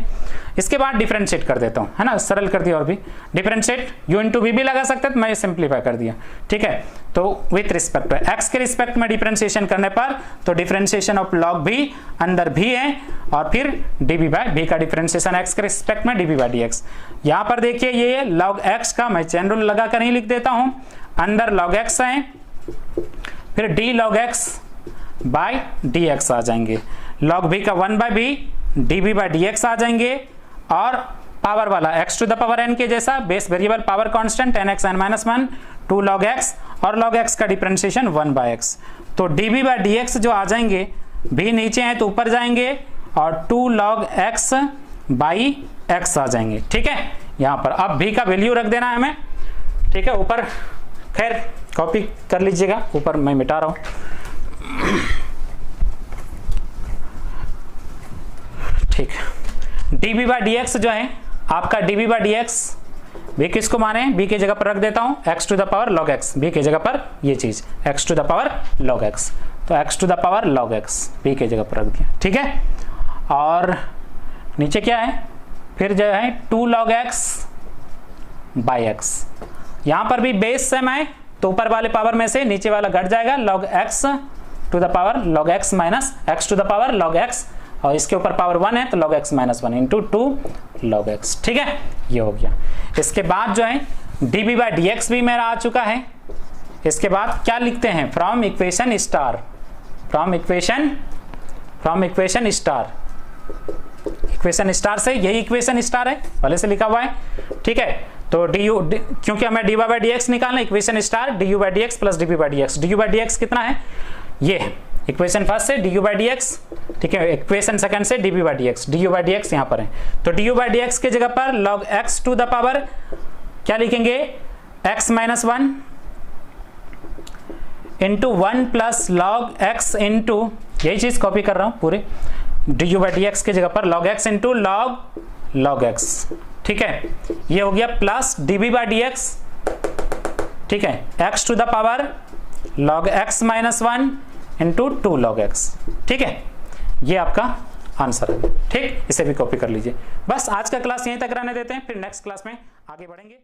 इसके बाद डिफरेंशिएट कर देता हूं है ना, सरल कर दिया। और भी डिफरेंशिएट u इंटू v भी लगा सकते हैं, तो मैं सिंप्लीफाई कर दिया। ठीक है, तो विथ रिस्पेक्ट टू x के रिस्पेक्ट में डिफरेंशिएशन करने पर तो डिफरेंशिएशन ऑफ log v अंदर v है, और फिर dv बाय v का डिफरेंशिएशन x के रिस्पेक्ट में dv बाय dx। यहां पर देखिए ये log x का मैं चेन रूल लगा कर ही लिख देता हूं, अंदर log x है, फिर d log x by dx आ जाएंगे, log v का 1 by v dv by dx आ जाएंगे, और पावर वाला x to the power n के जैसा base variable power constant n x n minus 1 2 log x, और log x का डिफरेंशिएशन 1 बाय x। तो dv बाय dx जो आ जाएंगे, v नीचे है तो ऊपर जाएंगे, और 2 log x बाई x आ जाएंगे। ठीक है, यहाँ पर अब v का वैल्यू रख देना है हमें। ठीक है, ऊपर खैर कॉपी कर लीजिएगा, ऊपर मैं मिटा रहा हूं। ठीक, dv बाय dx जो है आपका dv बाय dx, v किसको माने, b की जगह पर रख देता हूं x to the power log x, b की जगह पर ये चीज x to the power log x, तो x to the power log x b की जगह पर रख दिया। ठीक है, और नीचे क्या है, फिर जो है 2 log x बाई x। यहां पर भी बेस सेम है तो ऊपर वाले पावर में से नीचे वाला घट जाएगा, log x to the power log x minus x to the power log x, और इसके ऊपर पावर 1 है तो log x minus 1 into 2 log x। ठीक है, ये हो गया। इसके बाद जो है dv बाय dx भी मेरा आ चुका है। इसके बाद क्या लिखते हैं, from equation star, from equation star, equation star से, यही इक्वेशन स्टार है पहले से लिखा हुआ है। ठीक है, तो क्योंकि हमें dy बाय dx निकालना, equation star du by dx plus dv by dx। du by dx कितना है, ये इक्वेशन फर्स्ट से du बाय dx, ठीक है, इक्वेशन सेकंड से dv by dx, du by dx यहाँ पर है, तो du बाय dx के जगह पर log x to the power क्या लिखेंगे, x minus 1 into 1 plus log x into, यही चीज कॉपी कर रहा हूं पूरे, du बाय dx के जगह पर log x into log x। ठीक है, ये हो गया प्लस dv बाय dx, ठीक है, x to the power log x minus 1 into 2 log x। ठीक है, ये आपका आंसर है। ठीक, इसे भी कॉपी कर लीजिए। बस आज का क्लास यहीं तक रहने देते हैं, फिर नेक्स्ट क्लास में आगे बढ़ेंगे।